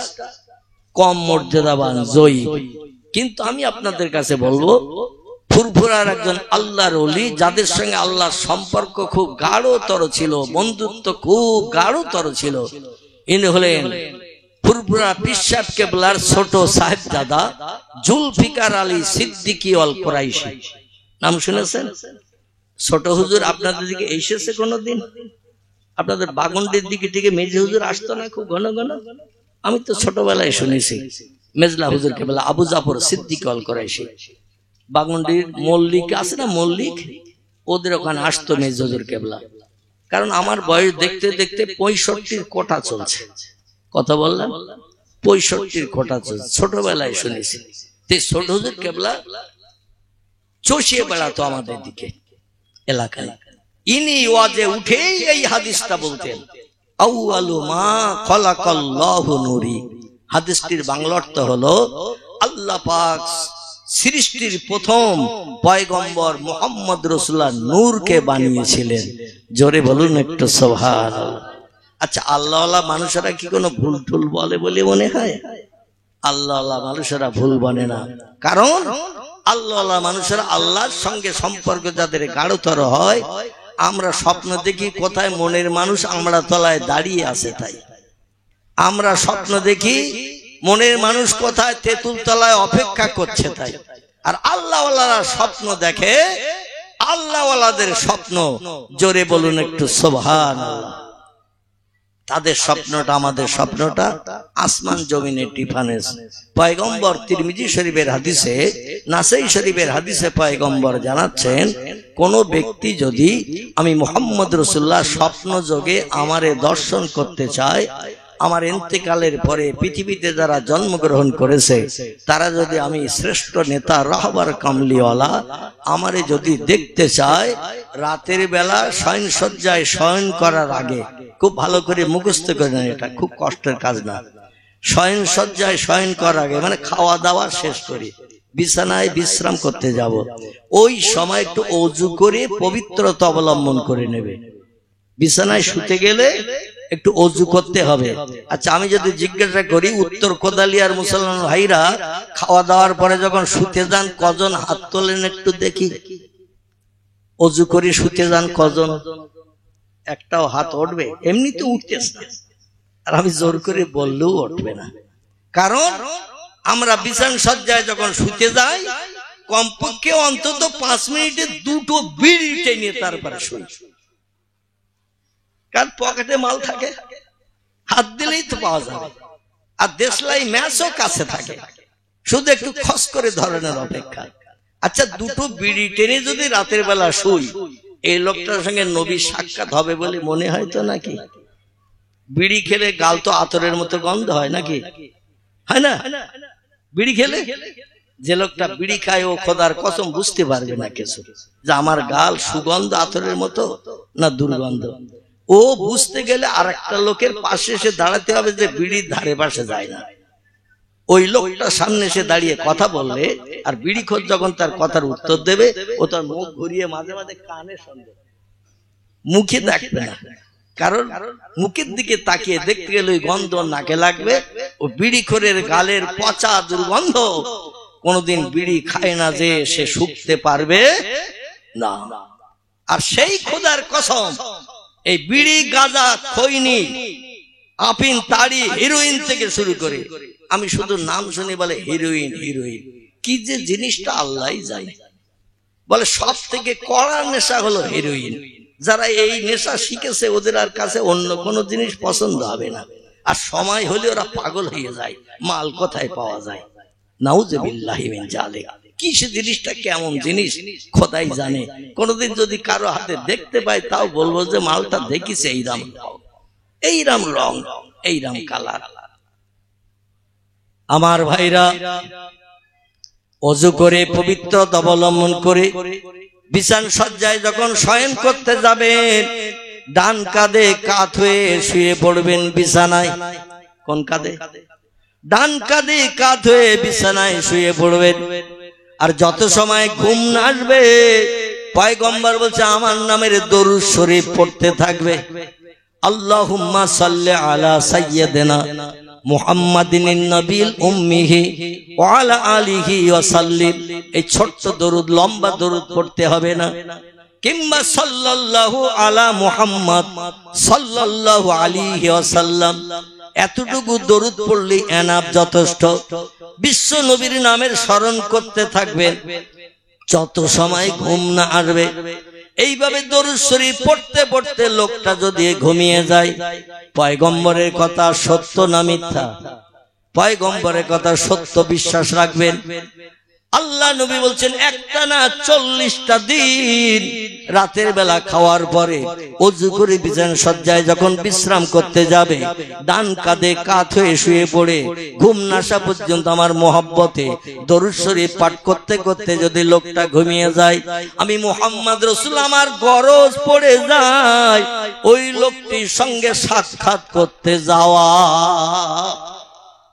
কম মর্যাদাবান, জয়ীফ। কিন্তু আমি আপনাদের কাছে বলবো, ফুরফুরার একজন আল্লাহর ওলি, যাদের সঙ্গে আল্লাহর সম্পর্ক খুব গাঢ়তর ছিল, বন্ধুত্ব খুব গাঢ়তর ছিল, ইনি হলেন ফুরফুরা পীর সাহেব কেবলার ছোট সাহেবজাদা জুলফিকার আলী সিদ্দিকী আল কুরাইশি। নাম শুনেছেন? ছোট হুজুর আপনাদের দিকে এসেছে কোনদিন? আপনাদের বাগন্ডির দিকে থেকে মেজে হুজুর আসতো না খুব ঘন ঘন? আমি তো ছোটবেলায় শুনেছি মেজলা হুজুর কেবলা আবু জাফর সিদ্দিকী আল কুরাইশি। বাগন্ডির মল্লিক আছে না, মল্লিক, ওদের ওখানে আসতো মেজ হুজুর কেবলা। কারণ আমার বয়স দেখতে দেখতে 65-র কোটা চলছে। কথা বললাম, 65-র কোটা চলছে। ছোটবেলায় শুনেছি। ছোট হুজুর কেবলা চষিয়ে বেড়াতো আমাদের দিকে এলাকায়। ইনি ওয়াজে উঠে এই হাদিসটা বলতেন, আউয়ালু মা খলাকাল্লাহু নূরি। হাদিসটির বাংলা অর্থ হলো, আল্লাহ পাক সৃষ্টির প্রথম পয়গম্বর মুহাম্মদ রাসূলুল্লাহ নূরকে বানিয়েছিলেন। জোরে বলুন একটু সুবহানাল্লাহ। আচ্ছা, আল্লাহওয়ালা মানুষেরা কি কোনো ভুল টুল বলে বলে মনে হয়? আল্লাহওয়ালা মানুষেরা ভুল বলে না। কারণ আল্লাহওয়ালা মানুষেরা আল্লাহর সঙ্গে সম্পর্ক যাদের গাঢ়তর হয়, আমরা স্বপ্ন দেখি কোথায় মনের মানুষ আমরা তলায় দাঁড়িয়ে আছে, তাই আমরা স্বপ্ন দেখি মনের মানুষ কোথায় তেঁতুল তলায় অপেক্ষা করছে, তাই। আর আল্লাহওয়ালারা স্বপ্ন দেখে আল্লাহওয়ালাদের স্বপ্ন। জোরে বলুন একটু সুবহানাল্লাহ। তাদের স্বপ্নটা আমাদের স্বপ্নটা আসমান জমিনের ডিফারেন্স। পয়গম্বর তিরমিজি শরীফের হাদিসে, নাসাই শরীফের হাদিসে পয়গম্বর জানাচ্ছেন, কোন ব্যক্তি যদি আমি মুহাম্মদ রাসূলুল্লাহ স্বপ্ন যোগে আমারে দর্শন করতে চায়, আমার ইন্তেকালের পরে পৃথিবীতে যারা জন্মগ্রহণ করেছে তারা যদি আমি শ্রেষ্ঠ নেতা রাহবার কামলিওয়ালা আমারে যদি দেখতে চায়, রাতের বেলা শয়নসজ্জায় শয়ন করার আগে, খুব ভালো করে মুখস্থ করে নেন, এটা খুব কষ্টের কাজ না। শয়নসজ্জায় শয়ন করার আগে মানে খাওয়া দাওয়া শেষ করে বিছানায় বিশ্রাম করতে যাব, ওই সময় একটু ওযু করে পবিত্রতা অবলম্বন করে নেবে। বিছানায় শুতে গেলে একটু ওযু করতে হবে। আচ্ছা, আমি যদি জিজ্ঞাসা করি উত্তর কোদালিয়ার মুসলমান ভাইরা খাওয়া দাওয়ার পরে যখন শুতে যান কজন হাত তোলেন একটু দেখি? ওযু করে শুতে যান কজন? একটাও হাত উঠবে? এমনি তো উঠতেছে না, আর আমি জোর করে বললেও উঠবে না। কারণ আমরা বিছানা সজ্জায় যখন শুতে যাই কমপক্ষে অন্তত 5 মিনিটে 2টো বিড়ি টেনে তারপরে শুই। কারণ পকেটে মাল থাকে, হাত দিলেই তো পাওয়া যাবে, আর দেশলাই ম্যাচও কাছে থাকে, শুধু একটু খস করে ধরনের অপেক্ষা। আচ্ছা, 2টো বিড়ি টেনে যদি রাতের বেলা শুই, এই লোকটার সঙ্গে নবী সাক্ষাৎ হবে বলে মনে হয় তো নাকি? বিড়ি খেলে গাল তো আতরের মতো গন্ধ হয় নাকি, হয় না? বিড়ি খেলে যে লোকটা বিড়ি খায় ও খোদার কসম বুঝতে পারবে না কিছু যে আমার গাল সুগন্ধ আতরের মতো না দুর্গন্ধ। ও বুঝতে গেলে আর একটা লোকের পাশে এসে দাঁড়াতে হবে যে বিড়ির ধারে পাশে যায় না। ওই লোকটা সামনে এসে দাঁড়িয়ে কথা বললে আর বিড়িখোর যখন তার কথার উত্তর দেবে, ও তার মুখ ঘুরিয়ে মাঝে মাঝে কানে শুনবে, মুখে দেখবে না। কারণ মুখের দিকে তাকিয়ে দেখতে গেলে ওই গন্ধ নাকে লাগবে। ও বিড়িখোরের গালের পচা দুর্গন্ধ কোনদিন বিড়ি খায় না যে সে শুকতে পারবে না। আর সেই খোদার কসম, এই বিড়ি, গাঁজা, খৈনি, আফিন, তাড়ি, হিরোইন থেকে শুরু করে, আমি শুধু নাম শুনে বলে হিরোইন হিরোইন, কি যে জিনিসটা আল্লাহই জানে। বলে সব থেকে কড়া নেশা হলো হিরোইন। যারা এই নেশা শিখেছে ওদের আর কাছে অন্য কোনো জিনিস পছন্দ হবে না, আর সময় হলে ওরা পাগল হয়ে যায়। মাল কোথায় পাওয়া যায়? নাউযুবিল্লাহি মিন যালিক। কি সে জিনিসটা কেমন জিনিস খোদাই জানে। কোনদিন যদি কারো হাতে দেখতে পাই তাও বলবো যে মালটা দেখিছে এইরাম, এইরাম রং, এইরাম কালার। আমার ভাইরা, ওযু করে পবিত্রতা অবলম্বন করে বিছানা সজ্জায় যখন শয়ন করতে যাবেন, ডান কাঁধে কাত হয়ে শুয়ে পড়বেন বিছানায়। কোন কাঁধে? ডান কাঁধে কাত হয়ে বিছানায় শুয়ে পড়বেন। আর যত সময় ঘুম না আসবে পয়গম্বর বলছে আমার নামের দরুদ শরীফ পড়তে থাকবে। আল্লাহুম্মা সাল্লি আলা সাইয়্যিদিনা মুহাম্মাদিন নবিল উম্মিহি ওয়া আলা আলিহি ওয়া সাল্লিম। এই ছোট্ট দরুদ, লম্বা দরুদ পড়তে হবে না। কিংবা সাল্লাল্লাহু আলা মুহাম্মদ সাল্লাল্লাহু আলাইহি ওয়াসাল্লাম, এতটুকু দরুদ পড়লে এনাফ, যথেষ্ট। বিশ্ব নবীর নামের স্মরণ করতে থাকবেন যত সময় ঘুম না আসবে। এইভাবে দরুদ শরীফ পড়তে পড়তে লোকটা যদি ঘুমিয়ে যায়, পয়গম্বরের কথা সত্য না মিথ্যা? পয়গম্বরের কথা সত্য বিশ্বাস রাখবেন। আল্লাহ নবী বলছেন একটানা 40টা দিন রাতের বেলা খাওয়ার পরে ওযু করে বিছানা সজ্জায় যখন বিশ্রাম করতে যাবে, ডান কাঁধে কাত হয়ে শুয়ে পড়ে ঘুম না আসা পর্যন্ত আমার মহব্বতে দরুদ শরীফ পাঠ করতে করতে যদি লোকটা ঘুমিয়ে যায়, আমি মুহাম্মদ রাসূল আমার গরজ পড়ে যায় ওই লোকটির সঙ্গে সাক্ষাৎ করতে যাওয়া।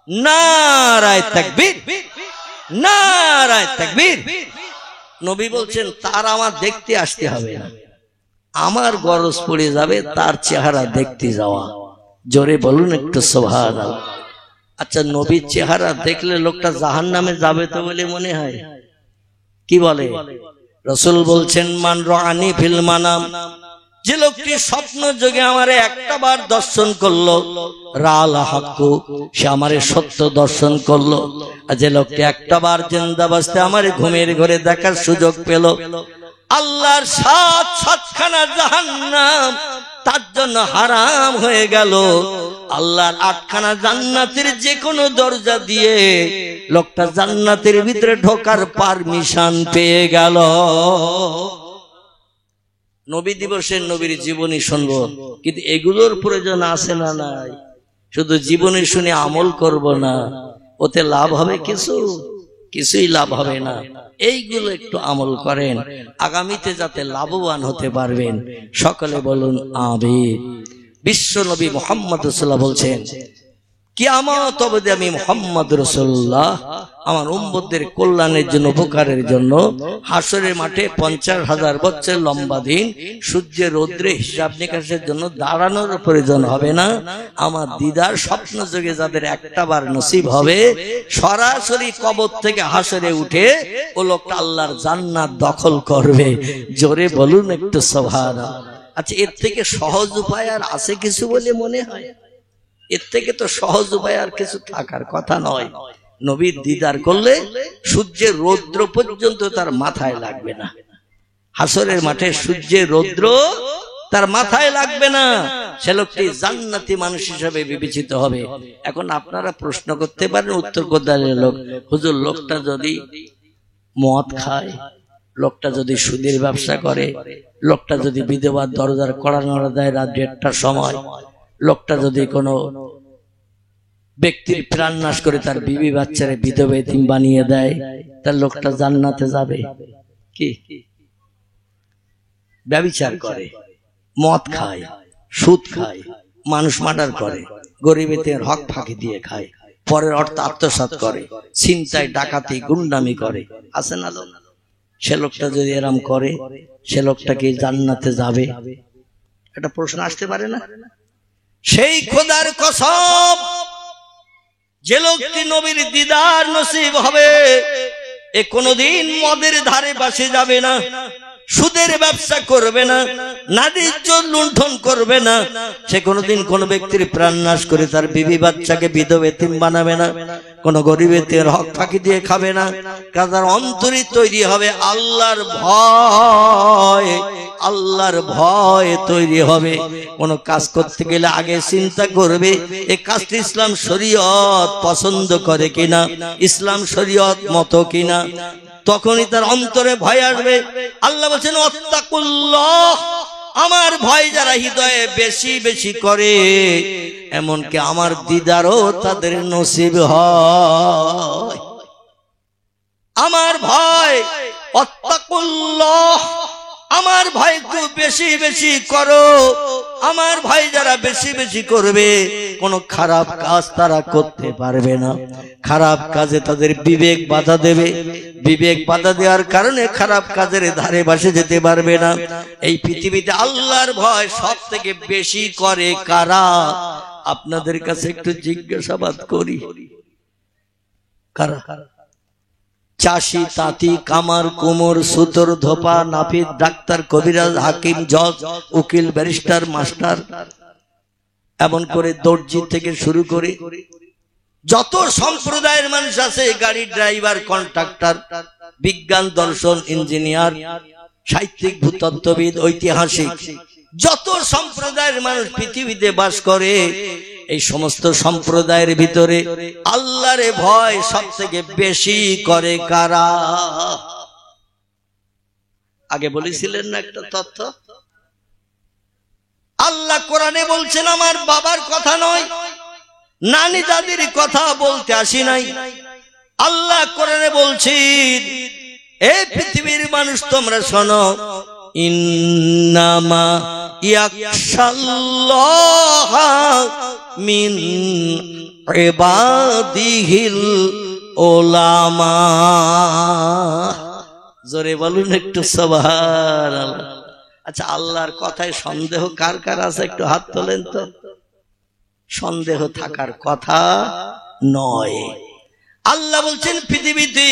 নারায়ে তাকবীর, নারায়ে তাকবীর। নবী বলছেন তার আমার দেখতে আসতে হবে না, আমার গরজ পড়ে যাবে তার চেহারা দেখতে যাওয়া। জোরে বলুন একটু সুবহানাল্লাহ। আচ্ছা, নবীর চেহারা দেখলে লোকটা জাহান্নামে যাবে তো বলে মনে হয়? কি বলে? রাসূল বলছেন মান রাআনি ফিল মানাম, যে লোকটি স্বপ্ন যোগে আমারে একটা বার দর্শন করলো, রাআল হাক্কু, সে আমারে সত্য দর্শন করলো। আর যে লোকটি একটা বার জিন্দা অবস্থায় আমারে ঘুমের ঘরে দেখার সুযোগ পেল, আল্লাহর 7 খানা জাহান্নাম তার জন্য হারাম হয়ে গেল। আল্লাহর আটখানা জান্নাতের যে কোনো দরজা দিয়ে লোকটা জান্নাতের ভিতরে ঢোকার পারমিশন পেয়ে গেল। নবী দিবসের নবীর জীবনী শুনবো, কিন্তু এগুলোর প্রয়োজন আছে না নাই? শুধু জীবনী শুনে আমল করব না, ওতে লাভ হবে কিছুই লাভ হবে না। এইগুলো একটু আমল করেন, আগামীতে যাতে লাভবান হতে পারবেন। সকলে বলুন আমিন। বিশ্ব নবী মুহাম্মদ রাসূলুল্লাহ বলছেন, কিয়ামত অবধি আমি মুহাম্মদ রাসূলুল্লাহ আমার উম্মতদের কল্যাণের জন্য, উপকারের জন্য হাসরের মাঠে 50,000 বছর লম্বা দিন সূর্যের রৌদ্রে হিসাব নিকাশের জন্য দাঁড়ানোর প্রয়োজন হবে না। আমার দিদার স্বপ্ন যোগে যাদের একটা বার নসিব হবে, সরাসরি কবর থেকে হাসরে উঠে ও লোকটা আল্লাহর জান্নাত দখল করবে। জোরে বলুন একটু সুবহানাল্লাহ। আচ্ছা, এর থেকে সহজ উপায় আর আছে কিছু বলে মনে হয়? এর থেকে তো সহজ উপায় আর কিছু থাকার কথা নয়। নবীর দিদার করলে সূর্যের রৌদ্র পর্যন্ত তার মাথায় লাগবে না। হাসরের মাঠে সূর্যের রৌদ্র তার মাথায় লাগবে না। সে লোকটি জান্নাতি মানুষ হিসেবে বিবেচিত হবে। এখন আপনারা প্রশ্ন করতে পারেন, উত্তর কোদালের লোক, হুজুর লোকটা যদি মদ খায়, লোকটা যদি সুদের ব্যবসা করে, লোকটা যদি বিধবার দরজার কড়া নাড়া দেয় রাত 1টার সময়, লোকটা যদি কোনো ব্যক্তির প্রাণ নাশ করে তার বিবি বাচ্চারে বিধবা এতিম বানিয়ে দেয়, তার লোকটা জান্নাতে যাবে? কি ব্যভিচার করে, মদ খায়, সুদ খায়, মানুষ মার্ডার করে, গরিবের হক ফাঁকি দিয়ে খায়, পরের অর্থ আত্মসাৎ করে, ছিনতাই ডাকাতি গুন্ডামি করে, আছে না লোক? সে লোকটা যদি এরম করে, সে লোকটা কি জান্নাতে যাবে? একটা প্রশ্ন আসতে পারে না? সেই খোদার কসম, যে লোকটি নবীর দিদার নসিব হবে, এ কোনদিন মদের ধারে পাশে যাবে না, সুদের ব্যবসা করবে না, নারীর জন্য লুণ্ঠন করবে না, সে কোনদিন কোন ব্যক্তির প্রাণ নাশ করে তার বিবি বাচ্চাকে বিধবা এতিম বানাবে না, কোন গরিবের হক ফাঁকি দিয়ে খাবে না। কারণ অন্তরে তৈরি হবে আল্লাহর ভয়, আল্লাহর ভয় তৈরি হবে। কোন কাজ করতে গেলে আগে চিন্তা করবে এই কাজটি ইসলাম শরীয়ত পছন্দ করে কিনা, ইসলাম শরীয়ত মতো কিনা। তখনই তার অন্তরে ভয় আসবে। আল্লাহ বলেছেন ওয়াত্তাকুল্লাহ, আমার ভয় যারা হৃদয়ে বেশি বেশি করে, এমনকি আমার দিদারও তাদের নসিব হয়। আমার ভয়, ওয়াত্তাকুল্লাহ, আমার ভয় খুব বেশি বেশি করো। আমার ভয় যারা বেশি বেশি করবে, কোন খারাপ কাজ তারা করতে পারবে না। খারাপ কাজে তাদের বিবেক বাধা দেবে, বিবেক বাধা দেওয়ার কারণে খারাপ কাজের ধারে বাসে যেতে পারবে না। এই পৃথিবীতে আল্লাহর ভয় সব থেকে বেশি করে কারা? আপনাদের কাছে একটু জিজ্ঞাসাবাদ করি, কারা? চাষি, তাঁতি, কামার, কুমোর, সুতোর, ধোপা, নাপিত, ডাক্তার, কবিরাজ, হাকিম, জজ, উকিল, ব্যারিস্টার, মাস্টার, এমন করে দর্জি থেকে শুরু করে যত সম্প্রদায়ের মানুষ আছে, গাড়ি ড্রাইভার, কন্ট্রাক্টর, বিজ্ঞান, দর্শন, ইঞ্জিনিয়ার, সাহিত্যিক, ভূতত্ত্ববিদ, ঐতিহাসিক, যত সম্প্রদায়ের মানুষ পৃথিবীতে বাস করে, এই সমস্ত সম্প্রদায়ের ভিতরে আল্লাহর ভয় সব থেকে বেশি করে কারা? আগে বলেছিলেন না একটা তথ্য? আল্লাহ কোরআনে বলছেন, আমার বাবার কথা নয়, নানি দাদির কথা বলতে আসি নাই। আল্লাহ কোরআনে বলছেন, এই পৃথিবীর মানুষ তোমরা শোনো, ইন্নামা ইয়াখশাল্লাহ মিন ইবাদিহিল উলামা। জোরে বলুন একটু সুবহানাল্লাহ। আচ্ছা, আল্লাহর কথায় সন্দেহ কার কার আছে একটু হাত তোলেন তো। সন্দেহ থাকার কথা নয়। আল্লাহ বলছেন পৃথিবীতে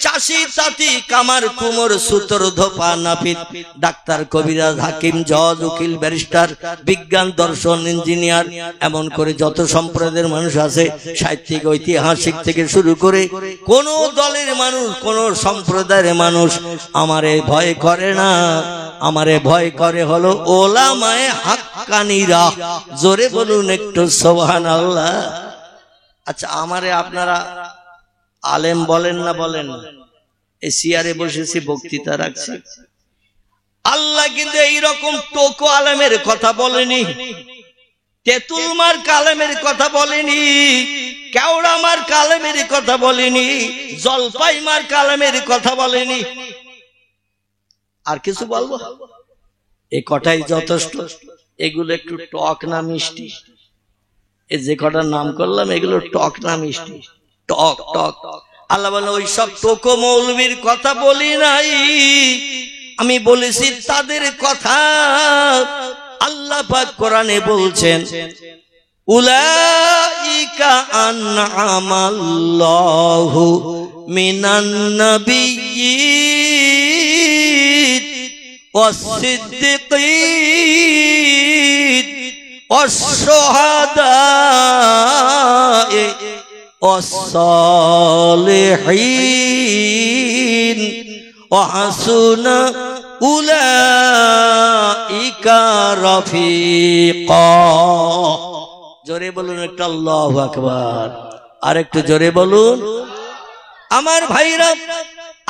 চাষি, তাঁতি, কামার, কুমোর, সুতোর, ধোপা, নাপিত, ডাক্তার, কবিরাজ, হাকিম, জজ, উকিল, ব্যারিস্টার, বিজ্ঞান, দর্শন, ইঞ্জিনিয়ার, এমন করে যত সম্প্রদায়ের মানুষ আছে, সাহিত্যিক, ঐতিহাসিক থেকে শুরু করে কোন দলের মানুষ, কোন সম্প্রদায়ের মানুষ আমারে ভয় করে না। আমারে ভয় করে হলো ওলামায়ে হাক্কানীরা। জোরে বলুন একটু সুবহানাল্লাহ। আচ্ছা আমারে আপনারা আলেম বলেন না বলেন না? এই সিয়ারে বসেছি বক্তৃতা রাখছি, আল্লাহ কিন্তু এইরকম টোকো আলেমের কথা বলেনি, তেতুল মার কালেমের কথা বলেনি, কেওড়া মার কালেমের কথা বলেনি, জলপাই মার কালেমের কথা বলেনি। আর কিছু বলবো? এই কটাই যথেষ্ট। এগুলো একটু টক না মিষ্টি? এই যে কটার নাম করলাম এগুলো টক না মিষ্টি? টক টক। আল্লাহ বলে ওই সব টোকো মৌলবীর কথা বলি নাই, আমি বলেছি তাদের কথা। আল্লাহ পাক কোরআনে বলছেন উলাইকা আনআমাল্লাহু মিনান নাবিয়্যিন ওয়াস-সিদ্দীকিন ওয়াস-শুহাদায়ে ওয়াস-সালিহিন ওয়া হাসুনা উলাইকা রাফিকা। জোরে বলুন একটু আল্লাহু আকবার। আর একটু জোরে বলুন। আমার ভাইরা,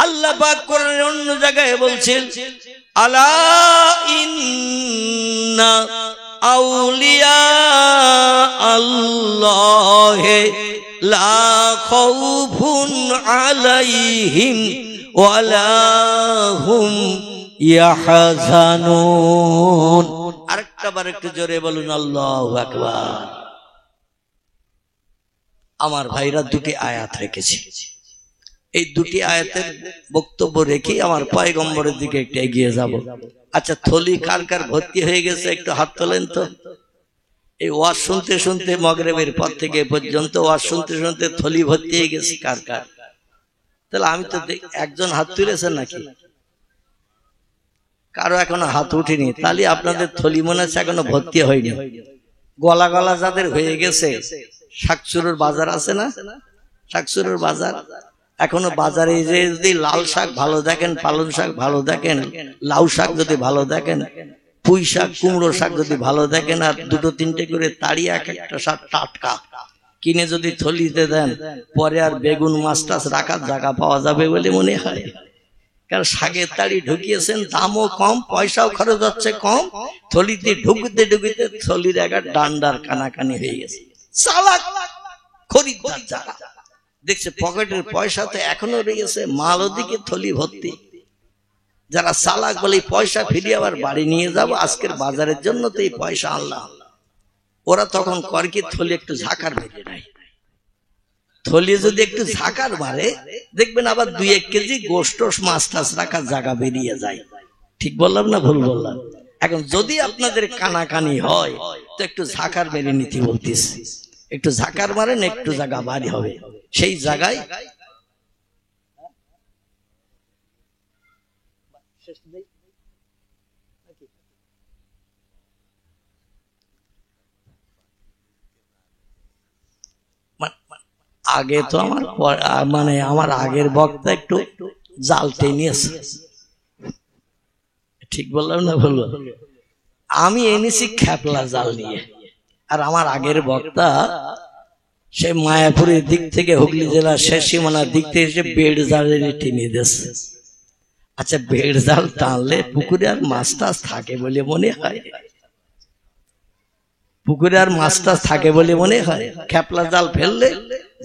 আল্লাহ পাক কোরআনের অন্য জায়গায় বলছেন আলা ইন্না আউলিয়া আল্লাহি লা খাউফুন আলাইহিম ওয়ালা হুম ইয়াহজানুন। আরেকটাবার একটু জোরে বলুন আল্লাহু আকবার। আমার ভাইরা দুটি আয়াত রেখেছি, এই দুটি আয়াতের বক্তব্য রেখে আমার পয়গম্বরের দিকে একটু এগিয়ে যাব। আচ্ছা থলি কার কার ভর্তি হয়ে গেছে একটু হাত তোলেন তো। এই ওয়াজ শুনতে শুনতে মাগরিবের পর থেকে পর্যন্ত ওয়াজ শুনতে শুনতে থলি ভর্তি হয়ে গেছে কার কার? তাহলে আমি তো একজন হাত তুলেছেন নাকি? কারো এখনো হাত উঠেনি, তাহলে আপনাদের থলি মনে হচ্ছে এখনো ভর্তি হয়নি। গলা গলা যাদের হয়ে গেছে, শাকচুরুর বাজার আছে না? শাকচুরুর বাজার এখনো বাজারে যে যদি লাল শাক ভালো দেখেন, পালং শাক ভালো দেখেন, লাউ শাক যদি ভালো দেখেন, পুঁই শাক কুমড়ো শাক যদি ভালো দেখেন, আর দুটো তিনটে করে তাড়িয়ে এক একটা শাক টাটকা কিনে যদি থলিতে দেন, পরে আর বেগুন মাছ টাছ রাখার জায়গা পাওয়া যাবে বলে মনে হয়। কারণ শাকের তাড়ি ঢুকিয়েছেন, দামও কম, পয়সাও খরচ হচ্ছে কম, থলিতে ঢুকতে ঢুকতে থলির একটা ডান্ডার কানাকানি হয়ে গেছে। চালাক খরিদ্দার যারা দেখছে পকেটের পয়সা তো এখনো রয়েছে, মাল ওদিকে থলি ভর্তি। যারা চালাক বলে পয়সা ফিরিয়ে আবার বাড়ি নিয়ে যাব, আজকের বাজারের জন্য তো এই পয়সা আনলাম, ওরা তখন করে কি থলি একটু ঝাঁকার মেরে নেয়। থলি যদি একটু ঝাঁকার মারে দেখবেন আবার 2-1 কেজি গোশত মাছ টাছ রাখার জায়গা বেরিয়ে যায়। ঠিক বললাম না ভুল বললাম? এখন যদি আপনাদের কানাকানি হয় তো একটু ঝাঁকার মেরে নিতে বলতেছি, একটু ঝাঁকার মারেন, একটু জায়গা বাড়ি হবে, সেই জায়গায় আগে তো আমার মানে আমার আগের বক্তা একটু জাল টেনিয়েছে। ঠিক বললাম না ভুল? আমি এনেছি খ্যাপলা জাল নিয়ে, আর আমার আগের বক্তা সে মায়াপুরের দিক থেকে হুগলি জেলার শেষ সীমানার দিক থেকে এসে বেড় জালের টেনে দিয়েছে। আচ্ছা বেড় জাল টানলে পুকুরে আর মাছ টাছ থাকে বলে মনে হয়? পুকুরে আর মাছ টাছ থাকে বলে মনে হয়? খ্যাপলা জাল ফেললে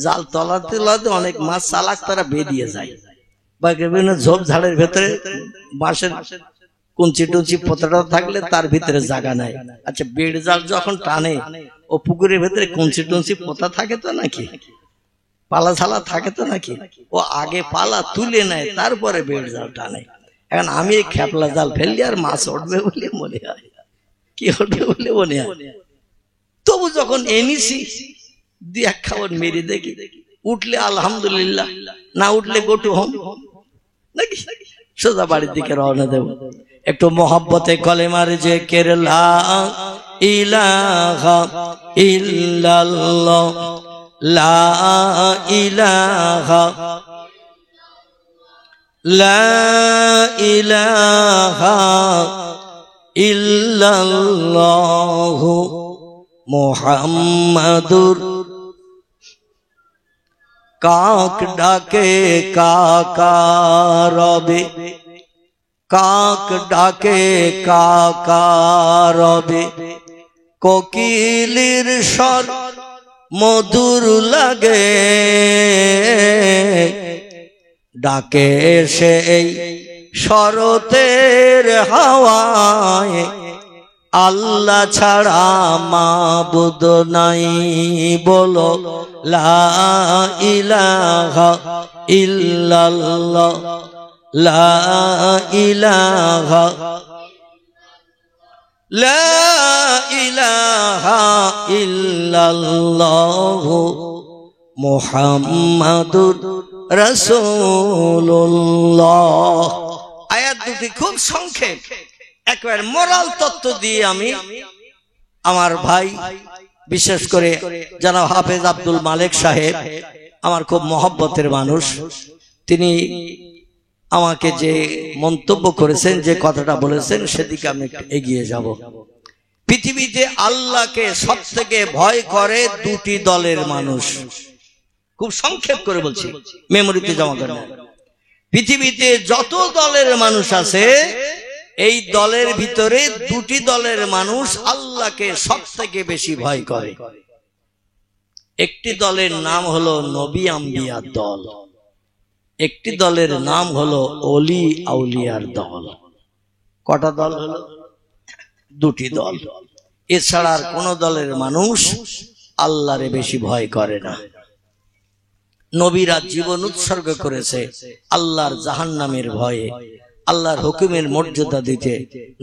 জাল তলাতে তলাতে অনেক মাছ চালাক তারা বেরিয়ে যায়, বা বিভিন্ন ঝোপ ঝাড়ের ভেতরে বাঁশের কুঞ্চি টুঞ্চি পোতাটা থাকলে তার ভিতরে জায়গা নাই। আচ্ছা বেড় জাল যখন টানে ও পুকুরের ভেতরে কুঞ্চি টুঞ্চি পোতা থাকে তো নাকি, পালা ছালা থাকে তো নাকি, ও আগে পালা তুলে নেয় তারপরে বেড় জাল টানে। এখন আমি এই খ্যাপলা জাল ফেললে আর মাছ উঠবে বলে মনে হয়? কি উঠবে বলে মনে হয়? তবু যখন এনেছি 2-1 খাবার মেরে দেখি, উঠলে আলহামদুলিল্লাহ, না উঠলে গোটু হোম নাকি, সোজা বাড়ির দিকে রওনা দেব। একটু মোহাব্বতে কলেমার যে কেরলা ইলাহা ইল্লাল্লাহ লা ইলাহা লা ইলাহা ইল্লাল্লাহু মুহাম্মাদুর। কাক ডাকে কাকা রবে, কাক ডাকে কাকা রবে, কোকিলের স্বর মধুর লাগে, ডাকে সেই শরতের হাওয়ায়, আল্লাহ ছাড়া মাবুদ নাই, বলো লা ইলাহা ইল্লাল্লাহ, লা ইলাহা, লা ইলাহা ইল্লাল্লাহ মুহাম্মাদুর রাসূলুল্লাহ। আয়াত দুটি খুব সংক্ষেপ, একবার মোরাল তত্ত্ব দিয়ে আমি আমার ভাই বিশেষ করে জনাব হাফেজ আব্দুল মালেক সাহেব, আমার খুব মহব্বতের মানুষ, তিনি আমাকে যে মন্তব্য করেছেন, যে কথাটা বলেছেন, সেদিকে আমি একটু এগিয়ে যাব। পৃথিবীতে আল্লাহকে সবথেকে ভয় করে দুটি দলের মানুষ। খুব সংক্ষেপ করে বলছি, মেমোরিতে জমা করেন। পৃথিবীতে যত দলের মানুষ আছে, এই দলের ভিতরে দুটি দলের মানুষ আল্লাহকে সবথেকে বেশি ভয় করে। একটি দলের নাম হলো নবী আম্বিয়ার দল, একটি দলের নাম হলো অলি আউলিয়ার দল। কটা দল হলো? দুটি দল। এছাড়া আর কোন দলের মানুষ আল্লাহরে বেশি ভয় করে না। নবীরা জীবন উৎসর্গ করেছে আল্লাহর জাহান্নামের ভয়ে, আল্লাহর হুকুমের মর্যাদা দিতে।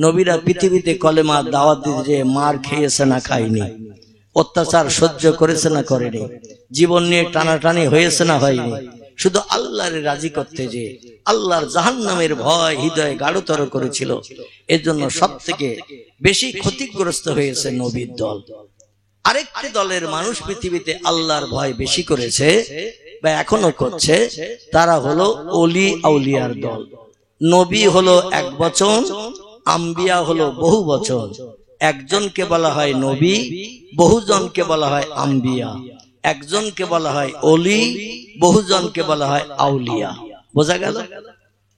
নবীরা পৃথিবীতে কলেমা দাওয়াত দিতে মার খেয়েছে না খায়নি, অত্যাচার সহ্য করেছে না করেনি, জীবন নিয়ে টানাটানি হয়েছে না হয়নি, শুধু আল্লাহর রাজি করতে যে আল্লাহর জাহান্নামের ভয় হৃদয়ে গাঢ়তর করেছিল। এজন্য সবথেকে বেশি ক্ষতিগ্রস্ত হয়েছে নবীর দল। আরেকটি দলের মানুষ পৃথিবীতে আল্লাহর ভয় বেশি করেছে বা এখনো করছে, তারা হলো অলি আউলিয়ার দল। নবী হলো এক বচন, আম্বিয়া হলো বহু বচন। একজনকে বলা হয় নবী, বহুজনকে বলা হয় আম্বিয়া। একজনকে বলা হয় অলি, বহুজনকে বলা হয় আউলিয়া। বোঝা গেল?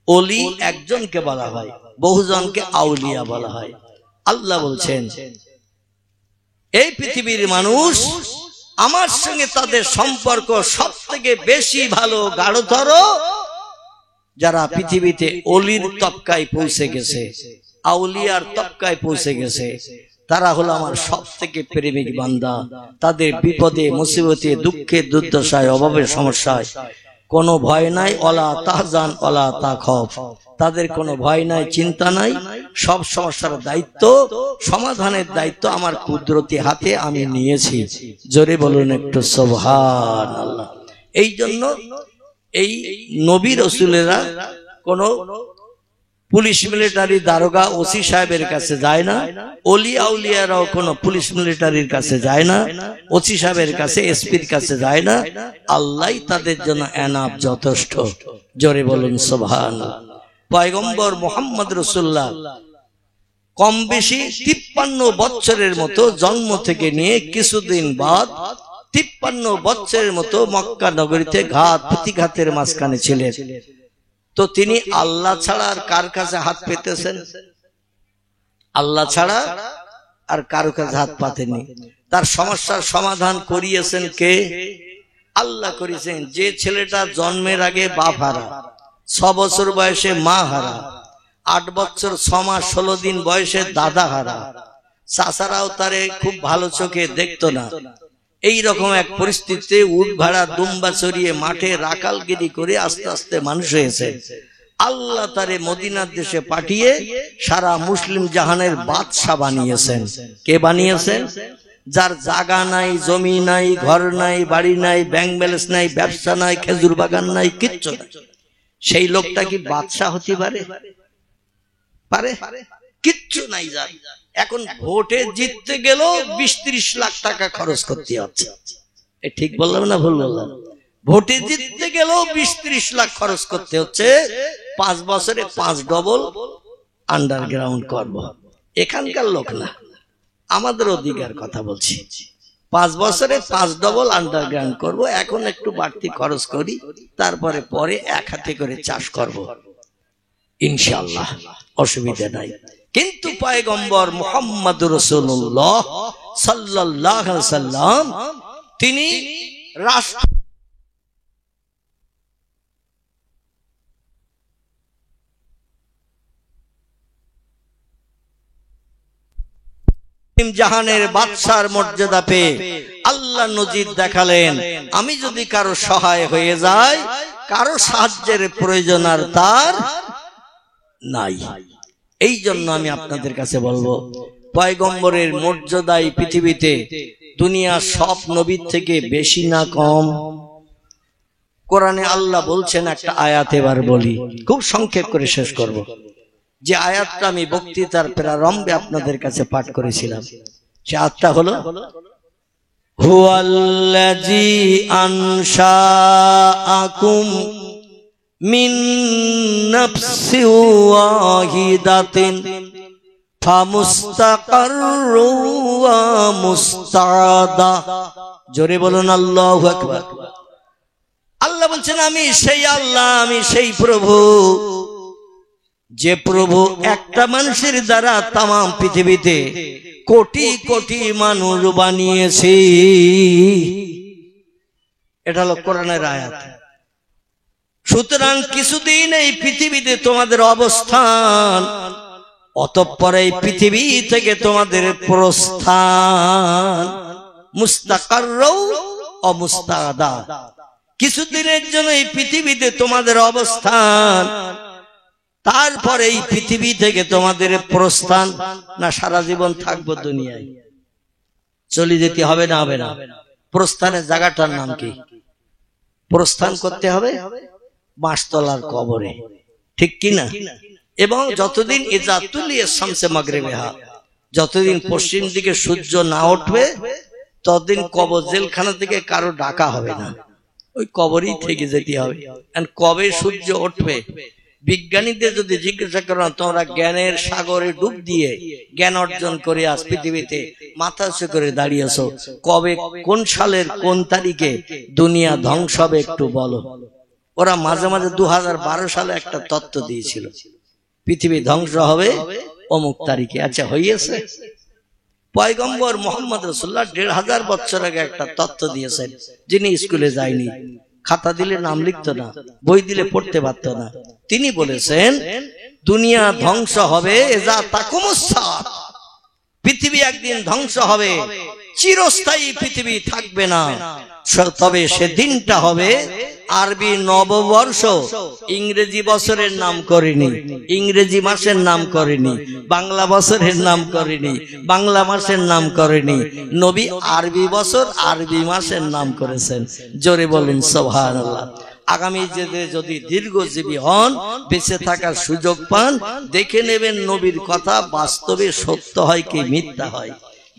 অলি একজনকে বলা হয়, বহুজনকে আউলিয়া বলা হয়। আল্লাহ বলছেন, এই পৃথিবীর মানুষ আমার সঙ্গে তাদের সম্পর্ক সব থেকে বেশি ভালো, গাঢ়তর যারা পৃথিবীতে অলির তবকায় পৌঁছে গেছে, আউলিয়ার তবকায় পৌঁছে গেছে, তারা হলো আমার সব থেকে প্রেমিক বান্দা। তাদের বিপদে মুসিবতে দুঃখে দুর্দশায় অভাবের সমস্যায় কোনো ভয় নাই, ওয়ালা তাহজান ওয়ালা তাখাফ। তাদের কোনো ভয় নাই, চিন্তা নাই। সব সমস্যার দায়িত্ব, সমাধানের দায়িত্ব আমার কুদরতি হাতে আমি নিয়েছি। জোরে বলুন একটু সুবহানাল্লাহ। এই জন্য এই নবী রাসূলেরা কোন পুলিশ মিলিটারি দারোগা ওসি সাহেবের কাছে যায় না, অলি আউলিয়ারাও কোন পুলিশ মিলিটারির কাছে যায় না, ওসি সাহেবের কাছে, এসপির কাছে যায় না। আল্লাহ তাদের জন্য এনাফ, যথেষ্ট। জোরে বলুন সুবহানাল্লাহ। পয়গম্বর মুহাম্মদ রাসূলুল্লাহ কম বেশি 53 বছরের মতো জন্ম থেকে নিয়ে কিছুদিন বাদ 53 বছরের মতো মক্কা নগরীতে ঘাত প্রতিঘাতের মাঝখানে ছিলেন। তো তিনি আল্লাহ ছাড়া আর কার কাছে হাত পেতেছেন? আল্লাহ ছাড়া আর কারো কাছে হাত পাতেনি। তার সমস্যার সমাধান করিয়েছেন কে? আল্লাহ করিয়েছেন। যে ছেলেটা জন্মের আগে বাপ হারা, 6 বছর বয়সে মা হারা, 8 বছর 6 মাস 16 দিন বয়সে দাদা হারা, চাচারাও তারে খুব ভালো চোখে দেখতো না, এই রকম এক পরিস্থিতিতে উট ভাড়া দুম্বা চড়িয়ে মাঠে রাকালগিরি করে আস্তে আস্তে মানুষ হয়েছে। আল্লাহ তারে মদিনার দেশে পাঠিয়ে সারা মুসলিম জাহানের বাদশা বানিয়েছেন। কে বানিয়েছেন? যার জায়গা নাই, জমি নাই, ঘর নাই, বাড়ি নাই, ব্যাংক ব্যালেন্স নাই, ব্যবসা নাই, খেজুর বাগান নাই, কিচ্ছু নাই, সেই লোকটা কি বাদশা হতে পারে? পারে? কিচ্ছু নাই যার। এখন ভোটে জিততে গেলেও 20-30 লাখ টাকা খরচ করতে হচ্ছে। ঠিক বললাম না ভুল বললাম? ভোটে জিততে গেলেও 20-30 লাখ খরচ করতে হচ্ছে, 5 বছরে 5 ডবল আন্ডারগ্রাউন্ড করব। এখানকার লোক না, আমাদের অধিকার কথা বলছি। 5 বছরে 5 ডবল আন্ডারগ্রাউন্ড করব, এখন একটু বাড়তি খরচ করি, তারপরে পরে এক হাতে করে চাষ করব ইনশাআল্লাহ, অসুবিধা নাই। কিন্তু পয়গম্বর মুহাম্মদুর রাসূলুল্লাহ সাল্লাল্লাহু আলাইহি ওয়াসাল্লাম তিনি রাষ্ট্র জাহানের বাদশার মর্যাদা পেয়ে আল্লাহ নজির দেখালেন, আমি যদি কারো সহায় হয়ে যাই, কারো সাহায্যের প্রয়োজন আর তার নাই। এই জন্য আমি আপনাদের কাছে বলবো, পয়গম্বরের মর্যাদায় পৃথিবীতে দুনিয়ার সব নবীর থেকে বেশি না কম? কোরআনে আল্লাহ বলছেন একটা আয়াত, এবার বলি, খুব সংক্ষেপ করে শেষ করব। যে আয়াতটা আমি বক্তৃতার প্রারম্ভে আপনাদের কাছে পাঠ করেছিলাম, সে আয়াতটা হলো, হুয়াল্লাযী আনশাআকুম মিন নাফসিন ওয়াহিদাতিন ফামুস্তাকাররু ওয়া মুস্তাদা। জোরে বলুন আল্লাহু আকবার। আল্লাহ বলছেন, আমি সেই আল্লাহ, আমি সেই প্রভু, যে প্রভু একটা মানুষের দ্বারা তাম পৃথিবীতে কোটি কোটি মানুষ বানিয়েছে। এটা হলো কোরআনের আয়াত। সুতরাং কিছুদিন এই পৃথিবীতে তোমাদের অবস্থান, অতঃপর এই পৃথিবী থেকে তোমাদের প্রস্থান। মুস্তাকাররু ও মুস্তাদা, কিছুদিনের জন্য এই পৃথিবীতে তোমাদের অবস্থান, তারপরে এই পৃথিবী থেকে তোমাদের প্রস্থান। না সারা জীবন থাকবো দুনিয়ায়? চলে যেতে হবে না? হবে না। প্রস্থানের জায়গাটার নাম কি? প্রস্থান করতে হবে বাঁশতলার কবরে, ঠিক কি না? এবং যতদিন ইজাতুলিয়া শামসে মাগরিবিহা, যতদিন পশ্চিম দিকে সূর্য না উঠবে, ততদিন কবর জেলখানা থেকে কারো ডাকা হবে না, ওই কবরই থেকে যেতে হবে। কবে সূর্য উঠবে, বিজ্ঞানীদের যদি জিজ্ঞাসা করো, তোমরা জ্ঞানের সাগরে ডুব দিয়ে জ্ঞান অর্জন করে আজ পৃথিবীতে মাথা উঁচু করে দাঁড়িয়েছো, কবে কোন সালের কোন তারিখে দুনিয়া ধ্বংস হবে একটু বলো। ওরা মাঝে মাঝে 2012 সালে একটা তত্ত্ব দিয়েছিল, পৃথিবী ধ্বংস হবে অমুক তারিখে। আচ্ছা, হইয়াছে? পয়গম্বর মুহাম্মদ রাসূলুল্লাহ 1500 বছর আগে একটা তত্ত্ব দিয়েছেন, যিনি স্কুলে যায়নি, খাতা দিলে নাম লিখতো না, বই দিলে পড়তে পারত না। তিনি বলেছেন, দুনিয়া ধ্বংস হবে, এজা তাকুমুস সাআত, পৃথিবী একদিন ধ্বংস হবে, চিরস্থায়ী পৃথিবী থাকবে না। তবে সেদিনটা হবে আরবি নববর্ষ, ইংরেজি বছরের নাম করেনি, ইংরেজি মাসের নাম করেনি, বাংলা বছরের নাম করেনি, বাংলা মাসের নাম করেনি। নবী আরবি বছর আরবি মাসের নাম করেছেন। জোরে বলুন সুবহানাল্লাহ। আগামী যদি দীর্ঘজীবী হন, বেঁচে থাকার সুযোগ পান, দেখে নেবেন নবীর কথা বাস্তবে সত্য হয় কি মিথ্যা হয়।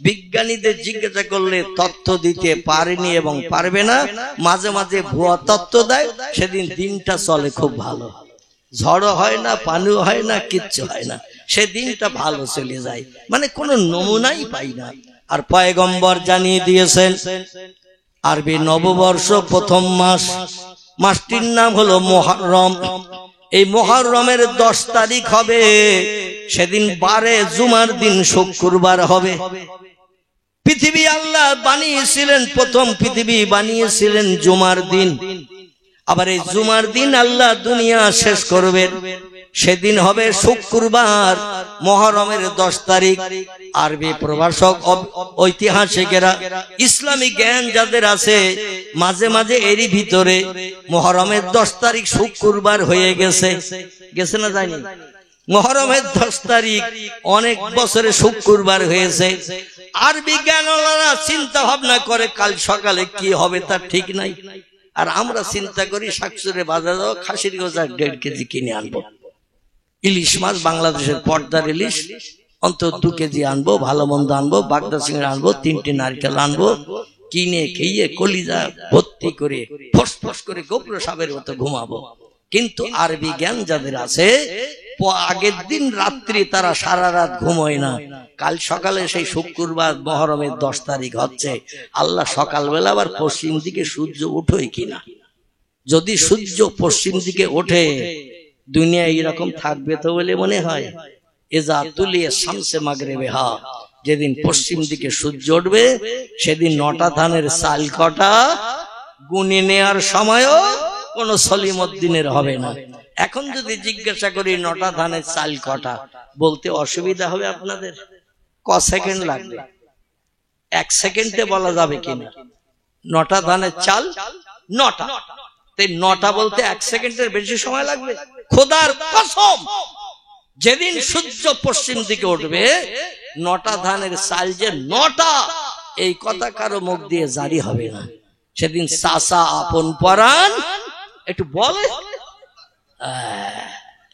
বিজ্ঞানীদের জিজ্ঞাসা করলে তথ্য দিতে পারেনি এবং পারবে না, মাঝে মাঝে ভুয়া তথ্য দেয়, সেদিন দিনটা চলে খুব ভালো, ঝড়ও হয় না, পানিও হয় না, কিচ্ছু হয় না, সেদিনটা ভালো চলে যায়, মানে কোনো নমুনাই পাই না। আর পয়গম্বর জানিয়ে দিয়েছেন, আরবি নববর্ষ প্রথম মাস, মাসটির নাম হলো মুহররম। এই মুহররমের 10 তারিখ হবে, সেদিন 12 জুমার দিন, শুক্রবার হবে। পৃথিবী আল্লাহ বানিয়েছিলেন, প্রথম পৃথিবী বানিয়েছিলেন জুমার দিন। আবার এই জুমার দিন আল্লাহ দুনিয়া শেষ করবেন, সেদিন হবে শুক্রবার, মুহররমের 10 তারিখ। আরবি প্রভাষক, ঐতিহাসিকেরা, ইসলামী জ্ঞান যাদের আছে, মাঝে মাঝে এরই ভিতরে মুহররমের 10 তারিখ শুক্রবার হয়ে গেছে, গেছে না যায়নি? মুহররমের 10 তারিখ অনেক বছরে শুক্রবার হয়েছে। আর বিজ্ঞানীরা চিন্তা ভাবনা করে কাল সকালে কি হবে তার ঠিক নাই, আর আমরা চিন্তা করি শাকসুরে বাজার যাবো, খাসির গোজার 1.5 কেজি কিনে আনবো, ইলিশ মাছ, বাংলাদেশের পর্দার ইলিশ অন্তত 2 কেজি আনবো, ভালো মন্দ আনবো, বাগদা চিংড়ি আনবো, 3টি নারকেল আনবো, কিনে খেয়ে কলিজা ভর্তি করে ফসফস করে গোপ্র সাপের মতো ঘুমাবো। কিন্তু আরবি জ্ঞান যাদের আছে, আগের দিন রাত্রি তারা সারা রাত ঘুমোয় না। কাল সকালে সেই শুক্রবার মহরমের 10 তারিখ হচ্ছে, আল্লাহ সকালবেলা আবার পশ্চিম দিকে সূর্য উঠোয় কিনা। যদি সূর্য পশ্চিম দিকে ওঠে, দুনিয়া এইরকম থাকবে তো বলে মনে হয়? এজা তুলিয়ে শামসে মাগরিবে হা, যেদিন পশ্চিম দিকে সূর্য উঠবে সেদিন 9টা ধানের চাল কটা গুনে নেওয়ার সময়ও কোন সলিমউদ্দিনের হবে না। এখন যদি জিজ্ঞাসা করি 9টা ধানের চাল কটা, বলতে অসুবিধা হবে আপনাদের? ক সেকেন্ড লাগবে? 1 সেকেন্ডে বলা যাবে কিনা 9টা ধানের চাল 9টা? 9টা বলতে 1 সেকেন্ডের বেশি সময় লাগবে? খোদার কসম, যেদিন সূর্য পশ্চিম দিকে উঠবে 9টা ধানের চাল যে 9টা, এই কথা কারো মুখ দিয়ে জারি হবে না। সেদিন চাচা আপন পরাণ একটু বলে,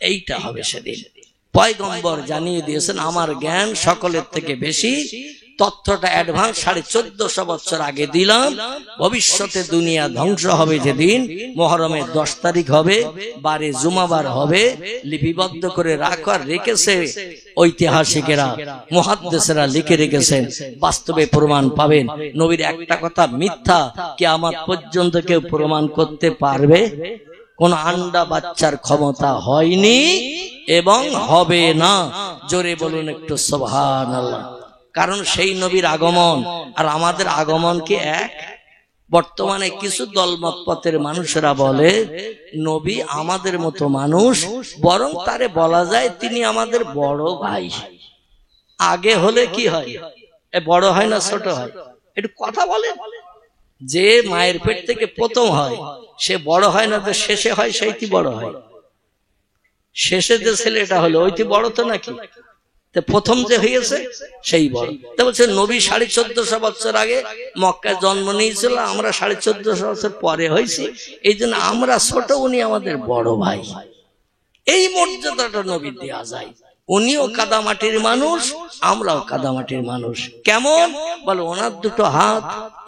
এইটা হবে সেদিন। পয়গম্বর জানিয়ে দিয়েছেন, আমার জ্ঞান সকলের থেকে বেশি, তথ্যটা অ্যাডভান্স 1450 বছর আগে দিলাম। ভবিষ্যতে দুনিয়া ধ্বংস হবে যেদিন মুহররমের 10 তারিখ হবে, বারে জুমাবার হবে, লিপিবদ্ধ করে রাখার রেখেছে ঐতিহাসিকেরা, মুহাদ্দিসেরা লিখে রেখেছেন। বাস্তবে প্রমাণ পাবেন। নবীর একটা কথা মিথ্যা কিয়ামত পর্যন্ত কেউ প্রমাণ করতে পারবে? কোন আন্ডা বাচ্চার ক্ষমতা হয়নি এবং হবে না। জোরে বলুন একটু সুবহানাল্লাহ। কারণ সেই নবীর আগমন আর আমাদের আগমন কি এক? বর্তমানে কিছু দলমত পথের মানুষেরা বলে নবী আমাদের মতো মানুষ, বরং তারে বলা যায় তিনি আমাদের বড় ভাই। আগে হলে কি হয়, বড় হয় না ছোট হয়? একটু কথা বলে। যে মায়ের পেট থেকে প্রথম হয় সে বড় হয় না, তো শেষে হয় সেইটি বড় হয়। শেষে যে ছেলেটা হলো ওইটি বড় তো নাকি? প্রথম যে হয়েছে সেই বড়। তা বলছে নবী 1450 বছর আগে মক্কায় জন্ম নিয়েছিল, আমরা 1450 বছর পরে হয়েছি, এই জন্য আমরা ছোট, উনি আমাদের বড় ভাই। এই মর্যাদাটা নবী দেয়া যায়। উনিও কাদামাটির মানুষ, আমরাও কাদামাটির মানুষ। কেমন বলো? ওনার 2টো হাত,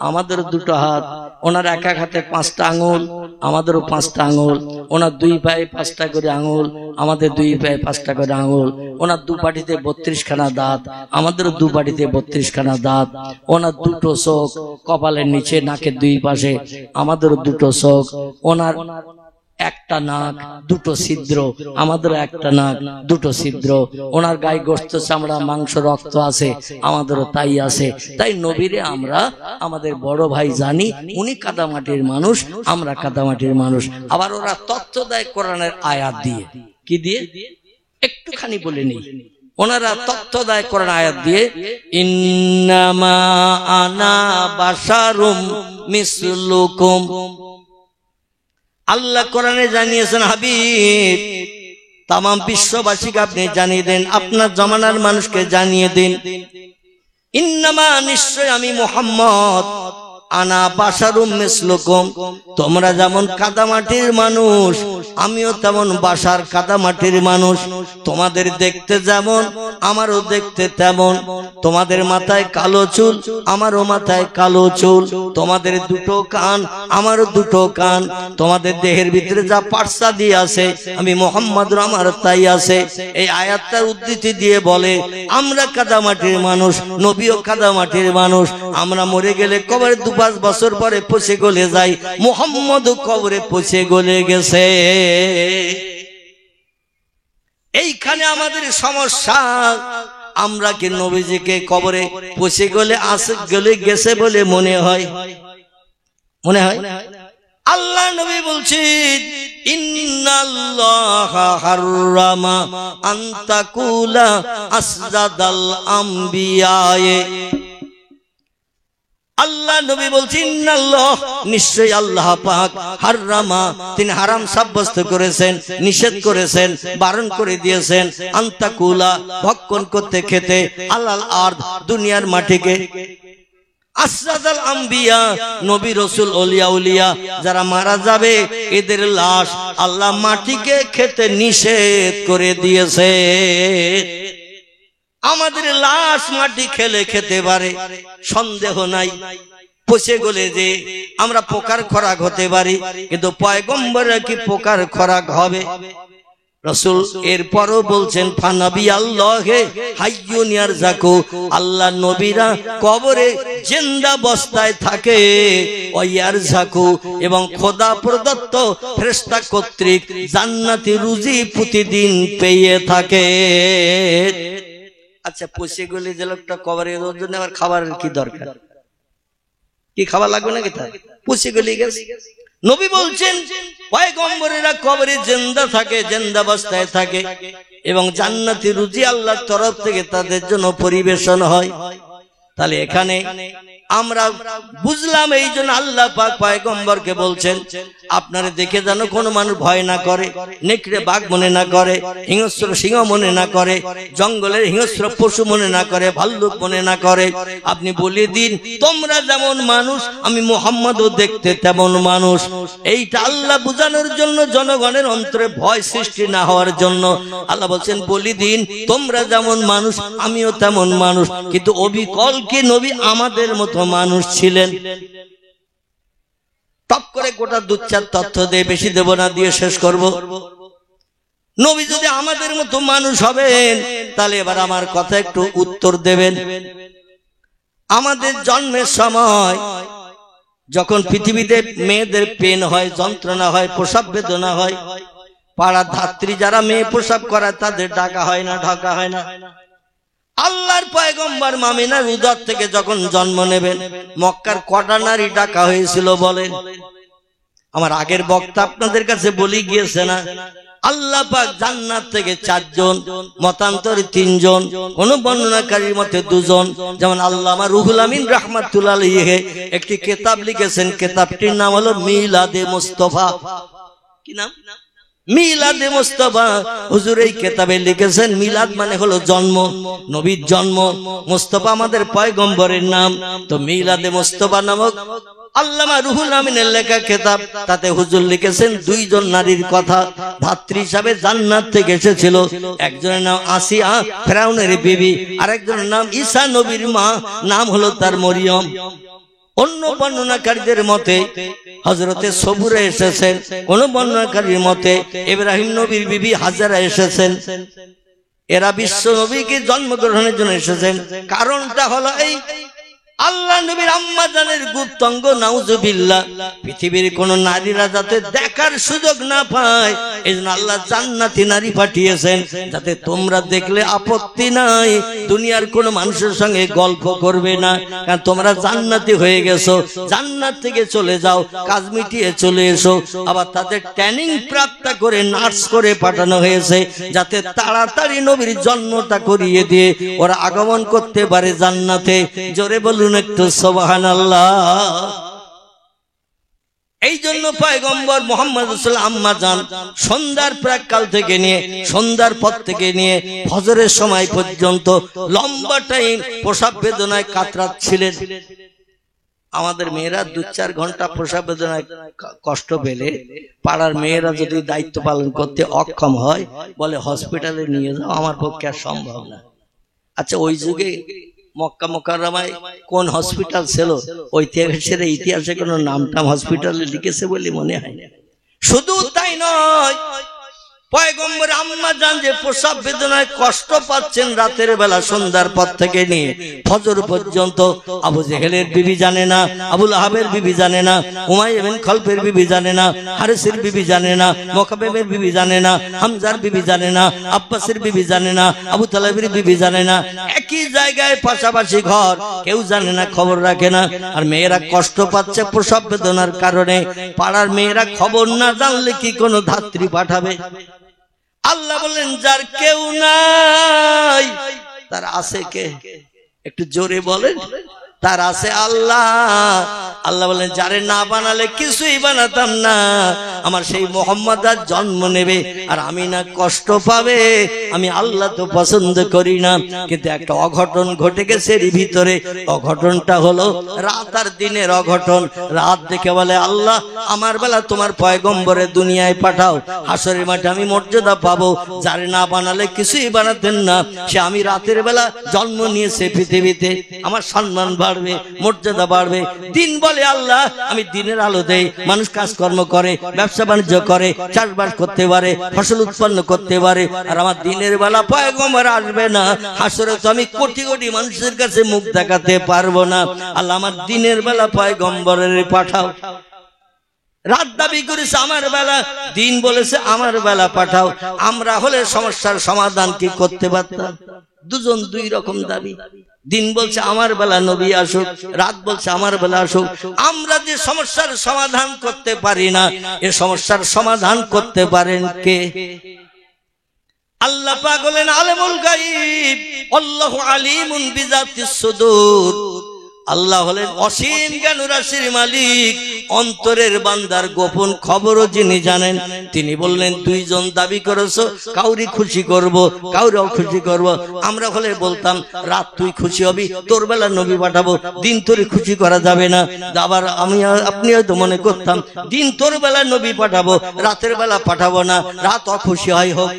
আমাদের 2টো হাত। ওনার এক হাতে 5টা আঙুল, আমাদেরও 5টা আঙুল। ওনার 2 পায়ে 5টা করে আঙুল, আমাদের 2 পায়ে 5টা করে আঙুল। ওনার 2 পাটিতে 32খানা দাঁত, আমাদেরও 2 পাটিতে 32খানা দাঁত। ওনার 2টো চোখ কপালের নিচে, নাকের 2 পাশে, আমাদেরও 2টো চোখ। ওনার একটা নাক, 2টো ছিদ্র, আমাদের একটা নাক, 2টো ছিদ্র। ওনার গায়ে গোশত, চামড়া, মাংস, রক্ত আছে, আমাদেরও তাই আছে। তাই নবীরে আমরা আমাদের বড় ভাই জানি। উনি কাদামাটির মানুষ, আমরা কাদামাটির মানুষ। আবার ওরা তথ্য দেয় কোরআনের আয়াত দিয়ে। কি দিয়ে? একটুখানি বলে নেই। ওনারা তথ্য দেয় কোরআন আয়াত দিয়ে, ইন্নামা আনা বাশারুম মিসলুকুম। আল্লাহ কোরআনে জানিয়েছেন, হাবিব তামাম বিশ্ববাসীকে আপনি জানিয়ে দেন, আপনার জমানার মানুষকে জানিয়ে দিন, ইন্নামা নিশ্চয় আমি মুহাম্মদ, আনা বাশারুম মিসলুকুম, তোমরা যেমন কাদামাটির মানুষ আমিও তেমন বাসার কাদামাটির মানুষ। তোমাদের দেখতে যেমন আমারও দেখতে তেমন। তোমাদের মাথায় কালো চুল, আমারও মাথায় কালো চুল। তোমাদের 2টো কান, আমারও 2টো কান। তোমাদের দেহের ভিতরে যা পার্সা দিয়ে আছে আমি মুহাম্মদুর আমার তাই আছে। এই আয়াতটার উদ্ধৃতি দিয়ে বলে আমরা কাদামাটির মানুষ, নবীও কাদামাটির মানুষ। আমরা মরে গেলে কবরে 2-5 বছর পরে পচে গলে যাই, মুহাম্মদ কবরে পচে গলে গেছে। এইখানে আমাদের সমস্যা। আমরা কি নবীজিকে কবরে পচে গলে গলে গেছে বলে মনে হয়? মনে হয়? আল্লাহ নবী বলছেন, ইন্নাল্লাহা হাররামা আন তাকুলা আসজাদাল আমবিয়ায়ে। আল্লাহ নবী বলছেন, ইন্নাল্লাহ নিশ্চয়ই আল্লাহ পাক, হাররামা তিনি হারাম সাব্যস্ত করেছেন, নিষেধ করেছেন, বারণ করে দিয়েছেন, আনতাকুলা ভক্ষণ করতে, খেতে, আলাল আরদ দুনিয়ার মাটিকে, আসজাদাল আম্বিয়া নবী রাসূল ওলিয়া উলিয়া যারা মারা যাবে এদের লাশ আল্লাহ মাটিকে খেতে নিষেধ করে দিয়েছে। আমাদের লাশ মাটি খেলে খেতে পারে, সন্দেহ নাই। পচে গলে যে আমরা পোকার খোরাক হতে পারি, কিন্তু পয়গম্বররা কি পোকার খোরাক হবে? রাসূল এরপরও বলছেন ফানাবি আল্লাহে হাইয়ুন ইয়ারযাকু, আল্লাহ নবীরা কবরে জিন্দা অবস্থায় থাকে, ওয়ারযাকু এবং খোদা প্রদত্ত ফেরেশতা কর্তৃক জান্নাতি রুজি প্রতিদিন পেয়ে থাকে। আচ্ছা, পচে গলে যে লোকটা কবরে, ওর জন্য আবার খাবারের কি দরকার? কি খাবার লাগবে নাকি? তার পচে গলে গেছে। নবী বলছেন পয়গম্বরেরা কবরে জিন্দা থাকে, জিন্দা অবস্থায় থাকে এবং জান্নাতি রুজি আল্লাহর তরফ থেকে তাদের জন্য পরিবেশন হয়। তাহলে এখানে আমরা বুঝলাম এই জন্য আল্লাহ পাক পয়গম্বরকে বলছেন আপনারা দেখে যেন কোনো মানুষ ভয় না করে, নেকড়ে বাঘ মনে না করে, হিংস্র সিংহ মনে না করে, জঙ্গলের হিংস্র পশু মনে না করে, ভাল্লুক মনে না করে। আপনি বলে দিন তোমরা যেমন মানুষ, আমি মুহাম্মদও দেখতে তেমন মানুষ। এইটা আল্লাহ বুঝানোর জন্য, জনগণের অন্তরে ভয় সৃষ্টি না হওয়ার জন্য আল্লাহ বলছেন বলি দিন তোমরা যেমন মানুষ আমিও তেমন মানুষ। কিন্তু অবিকল কি নবী আমাদের মতো মানুষ ছিলেন? টপ করে গোটা দু চার তথ্য দিয়ে, বেশি দেব না, দিয়ে শেষ করব। নবী যদি আমাদের মতো মানুষ হবেন, তাহলে এবার আমার কথা একটু উত্তর দেবেন। আমাদের জন্মের সময় যখন পৃথিবীতে মেয়েদের পেন হয়, যন্ত্রণা হয়, প্রসব বেদনা হয়, পাড়ার ধাত্রী যারা মেয়ে প্রসব করায় তাদের ডাকা হয় না, ঢাকা হয় না। আল্লাহর পয়গম্বর মামিনার উদর থেকে যখন জন্ম নেবেন, মক্কার কটা নারী ডাকা হয়েছিল বলেন? আমার আগের বক্তা আপনাদের কাছে বলি গিয়েছে না, আল্লাহ পাক জান্নাত থেকে 4 জন, মতান্তরে 3 জন, কোন বর্ণনাকারীর মতে 2 জন। যেমন আল্লামা রুহুল আমিন রাহমাতুল্লাহ আলাইহি একটি কিতাব লিখেছেন, কিতাবটির নাম হলো মিলাদে মুস্তাফা। কি নাম? মিলাদে মুস্তাফা। হুজুর এই কিতাবে লিখেছেন মিলাদ মানে হলো জন্ম, নবীর জন্ম। মুস্তাফা আমাদের পয়গম্বরের নাম। তো মিলাদে মুস্তাফা নামক আল্লামা রুহুল আমিনের লেখা কিতাব, তাতে হুজুর লিখেছেন 2 জন নারীর কথা, ধাত্রী হিসাবে জান্নাত থেকে এসেছিল। একজনের নাম আসিয়া, ফেরাউনের বিবি, আর একজনের নাম ঈসা নবীর মা, নাম হলো তার মরিয়ম। অন্য বর্ণনাকারীদের মতে হযরতে সবুরে এসেছেন, কোন বর্ণনাকারীর মতে ইব্রাহিম নবীর বিবি হাজারা এসেছেন। এরা বিশ্ব নবীকে জন্মগ্রহণের জন্য এসেছেন। কারণটা হলো এই, আল্লাহ নবীর আম্মা জানের গুপ্তাঙ্গ নাউজুবিল্লাহ পৃথিবীর কোন নারীরা যাতে দেখার সুযোগ না পায়, এজন্য আল্লাহ জান্নাতি নারী পাঠিয়েছেন, যাতে তোমরা দেখলে আপত্তি নাই, দুনিয়ার কোন মানুষের সঙ্গে গল্প করবে না, কারণ তোমরা জান্নাতি হয়ে গেছো। জান্নাত থেকে চলে যাও, কাজ মিটিয়ে চলে এসো। আবার তাদের ট্রেনিং প্রাপ্ত করে নার্স করে পাঠানো হয়েছে, যাতে তাড়াতাড়ি নবীর জন্মটা করিয়ে দিয়ে ওরা আগমন করতে পারে জান্নাতে। জোরে বলুন একটু সুবহানাল্লাহ। এই জন্য পয়গম্বর মুহাম্মদ রাসূলুল্লাহ আম্মা জান সন্ধ্যার প্রাক্কাল থেকে নিয়ে, সন্ধ্যার পর থেকে নিয়ে ফজরের সময় পর্যন্ত লম্বা টাইম প্রসব বেদনায় কাতরাচ্ছিলেন। আমাদের মেয়েরা 2-4 ঘন্টা প্রসব বেদনায় কষ্ট পেলে পাড়ার মেয়েরা যদি দায়িত্ব পালন করতে অক্ষম হয়, বলে হসপিটালে নিয়ে যাও, আমার পক্ষে আর সম্ভব না। আচ্ছা, ওই যুগে মক্কা মুকাররমায় কোন হসপিটাল ছিল? ঐতিহাসিকরা ইতিহাসে কোন নামটাম হসপিটালে লিখেছে বলে মনে হয় না। শুধু তাই নয়, পয়গম্বর আম্মা জান যে প্রসব বেদনায় কষ্ট পাচ্ছেন রাতের বেলা সন্ধ্যার পর থেকে নিয়ে ফজর পর্যন্ত, আবু জেহেলের বিবি জানে না, আবু লাহাবের বিবি জানে না, উমাইয়া বিন খালফের বিবি জানে না, হারিসের বিবি জানে না, মুকাব্বিবের বিবি জানে না, হামজার বিবি জানে না, আব্বাসের বিবি জানে না, আবু তালেবের বিবি জানে না। একই জায়গায় পাশাপাশি ঘর, কেউ জানে না, খবর রাখে না। আর মেয়েরা কষ্ট পাচ্ছে প্রসব বেদনার কারণে। পাড়ার মেয়েরা খবর না জানলে কি কোনো ধাত্রী পাঠাবে? আল্লাহ বলেন যার কেউ নাই তার আছে কে? একটু জোরে বলেন। তার আছে আল্লাহ। আল্লাহ বলেন যারে না বানালে কিছুই বানাতাম না। আমার সেই মোহাম্মদ আর জন্ম নেবে আর আমি না কষ্ট পাবে, আমি আল্লাহ তো পছন্দ করি না। কিন্তু একটা অঘটন ঘটে গেছে এর ভিতরে। অঘটনটা হলো রাত আর দিনের অঘটন। রাত দেখে বলে আল্লাহ আমার বেলা তোমার পয়গম্বরে দুনিয়ায় পাঠাও, হাসরের মাঠে আমি মর্যাদা পাবো। যারে না বানালে কিছুই বানাতেন না, সে আমি রাতের বেলা জন্ম নিয়েছে পৃথিবীতে, আমার সম্মান বাড়বে, মর্যাদা বাড়বে। দিন বলে আল্লাহ আমি দিনের আলো দেই, মানুষ কাজকর্ম করে, ব্যবসা বাণিজ্য করে, চাষবাস করতে পারে, ফসল উৎপন্ন করতে পারে। আর আমার দিনের বেলা পয়গম্বর আসবে না, হাসরে তো আমি কোটি কোটি মানুষের কাছে মুখ দেখাতে পারবো না। আল্লাহ আমার দিনের বেলা পয়গম্বরের পাঠাও। রাত দাবি করেছে আমার বেলা, দিন বলেছে আমার বেলা পাঠাও। আমরা হলে সমস্যার সমাধান কি করতে পারতাম? দুজন দুই রকম দাবি। দিন বলছে আমার বেলা নবী আসুক, রাত বলছে আমার বেলা আসুক। আমরা যে সমস্যার সমাধান করতে পারি না, এ সমস্যার সমাধান করতে পারেন কে? আল্লাহ পাক বলেন আলিমুল গায়ব, আল্লাহু আলিমুন বিযাতিস সুদূর। আল্লাহ হলেন অসীম জ্ঞান রাশির মালিক, অন্তরের বান্দার গোপন খবরও যিনি জানেন। তিনি বললেন দুইজন দাবি করেছো, কাউরি খুশি করব, কাউরিও খুশি করব। আমরা হলে বলতাম রাত তুই খুশি হবি, তোর বেলা নবী পাঠাবো, দিন তোর খুশি করা যাবে না। আবার আপনি হয়তো মনে করতাম দিন তোর বেলা নবী পাঠাবো, রাতের বেলা পাঠাবো না, রাত অখুশি হয় হোক।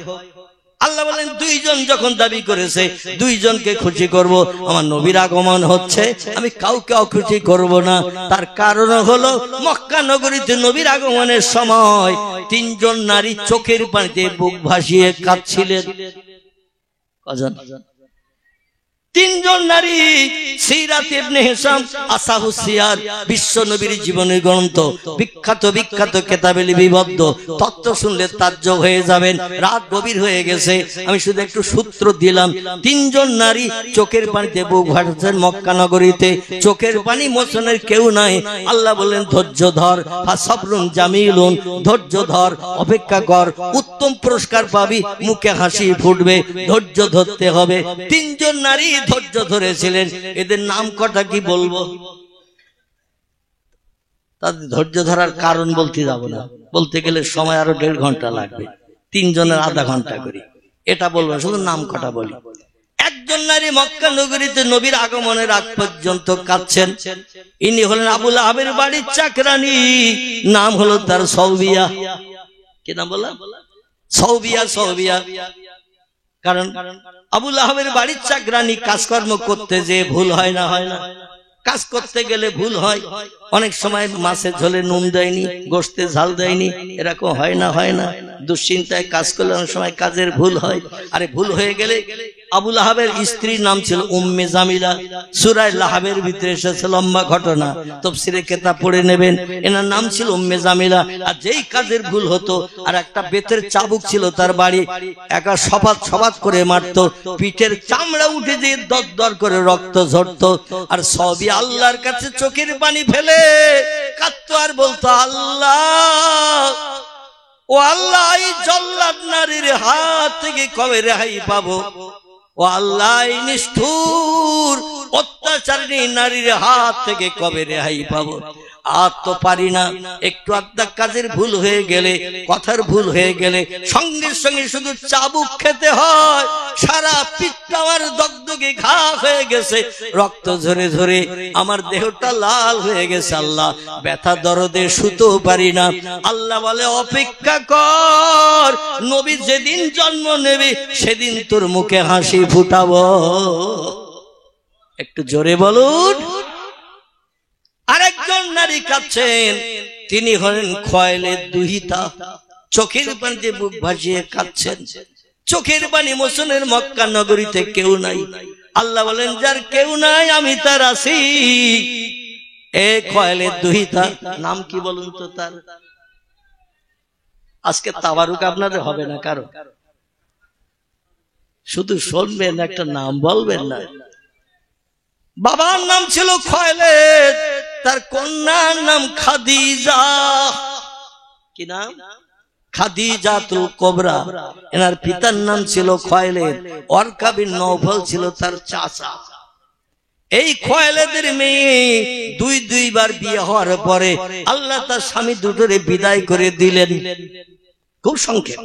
আল্লাহ বলেন দুইজন যখন দাবি করেছে, দুইজনকে খুশি করব। আমার নবীর আগমন হচ্ছে, আমি কাউকে অখুশি করব না। তার কারণ হলো মক্কা নগরীতে নবীর আগমনের সময় তিনজন নারী চোখের পানিতে বুক ভাসিয়ে কাঁদছিলেন। কজন? তিনজন নারী। সিরাত ইবনে হিশাম আসাহুস সিয়ার, বিশ্ব নবীর জীবনের গ্রন্থ, বিখ্যাত বিখ্যাত কিতাবে লিপিবদ্ধ। তত্ত্ব শুনলে তাজ্জব হয়ে যাবেন। রাত গভীর হয়ে গেছে, আমি শুধু একটু সূত্র দিলাম। তিনজন নারী চোখের পানিতে বুক ভাসাচ্ছেন মক্কা নগরীতে। চোখের পানি মোচনের কেউ নাই। আল্লাহ বললেন ধৈর্য ধর, ফাসবরুন জামিলুন, ধৈর্য ধর, অপেক্ষা কর, উত্তম পুরস্কার পাবি, মুখে হাসি ফুটবে। ধৈর্য ধরতে হবে। তিনজন নারী ধৈর্য ধরেছিলেন। এদের নাম কটা কি বলবো? তাদের ধৈর্য ধরার কারণ বলতে যাব না, বলতে গেলে সময় আরো 1.5 ঘন্টা লাগবে। তিনজনের আধা ঘন্টা করি, এটা বলবো, শুধু নাম কটা বলি। একজন নারী মক্কা নগরীতে নবীর আগমনের আগ পর্যন্ত কাঁদছেন। ইনি হলেন আবু লাহাবের বাড়ির চাকরানী, নাম হলো তার সৌবিয়া। কি নাম বললাম? সৌবিয়া। সৌবিয়া কারণ আবু লাহাবের বাড়ির চাকরানী কাজকর্ম করতে যে ভুল হয় না, হয় না? কাজ করতে গেলে ভুল হয়। অনেক সময় মাছের ঝোলে নুন দেয়নি, গোশতে ঝাল দেয়নি, এরকম হয় না, হয় না? দুশ্চিন্তায় কাজ করলে অনেক সময় কাজের ভুল হয়। আরে ভুল হয়ে গেলে, আবু লাহাবের স্ত্রীর নাম ছিল উম্মে জামিলা। সূরা লাহাবের ভিতরে এসেছে, লম্বা ঘটনা, তাফসীরে কিতাব পড়ে নেবেন। এনার নাম ছিল উম্মে জামিলা। আর যেই কাজের ভুল হতো, আর একটা বেতের চাবুক ছিল তার বাড়ি, একা সপাত করে মারতো, পিঠের চামড়া উঠে দিয়ে দরদর করে রক্ত ঝরতো। আর সবই আল্লাহর কাছে চোখের পানি ফেলে কাঁদতো আর বলতো আল্লাহ, ও আল্লাহ, এই জল্লাদ নারীর হাত থেকে কবে রেহাই পাবো? ও আল্লাহ, এই নিষ্ঠুর অত্যাচারিণী নারীর হাত থেকে কবে রেহাই পাবো? আর তো পারি না। একটু আধা কাজের ভুল হয়ে গেলে, কথার ভুল হয়ে গেলে সঙ্গে সঙ্গে শুধু চাবুক খেতে হয়। সারা পিঠটা আমার দগদগে ঘা হয়ে গেছে, রক্ত ঝরে ঝরে আমার দেহটা লাল হয়ে গেছে। আল্লাহ, ব্যথা দরদে শুতেও পারি না। আল্লাহ বলে অপেক্ষা কর, নবী যেদিন জন্ম নেবে সেদিন তোর মুখে হাসি ফুটাবো। একটু জোরে বলুন। আরেকজন নারী কাঁদছেন, তিনি হলেন খোয়াইলেদ দুহিতা। চোখের পানিতে বুক ভাসিয়ে কাঁদছেন। চোখের পানি মোচনের মক্কা নগরীতে কেউ নাই। আল্লাহ বলেন যার কেউ নাই আমি তার আছি। এ খোয়াইলেদ দুহিতা, নাম কি বলুন তো তার? আজকে তাবারুক আপনাদের হবে না কারো, শুধু শুনবেন, একটা নাম বলবেন না। বাবার নাম ছিল খোয়াইলেদ, তার কন্যার নাম খাদিজা। কি নাম? খাদিজাতুল কুবরা। এনার পিতার নাম ছিল খোয়াইলেদ, ওয়ারকা বিন নওফল ছিল তার চাচা। এই খোয়াইলেদের মেয়ে দুইবার বিয়ে হওয়ার পরে আল্লাহ তার স্বামী দুটোরে বিদায় করে দিলেন। খুব সংক্ষেপ,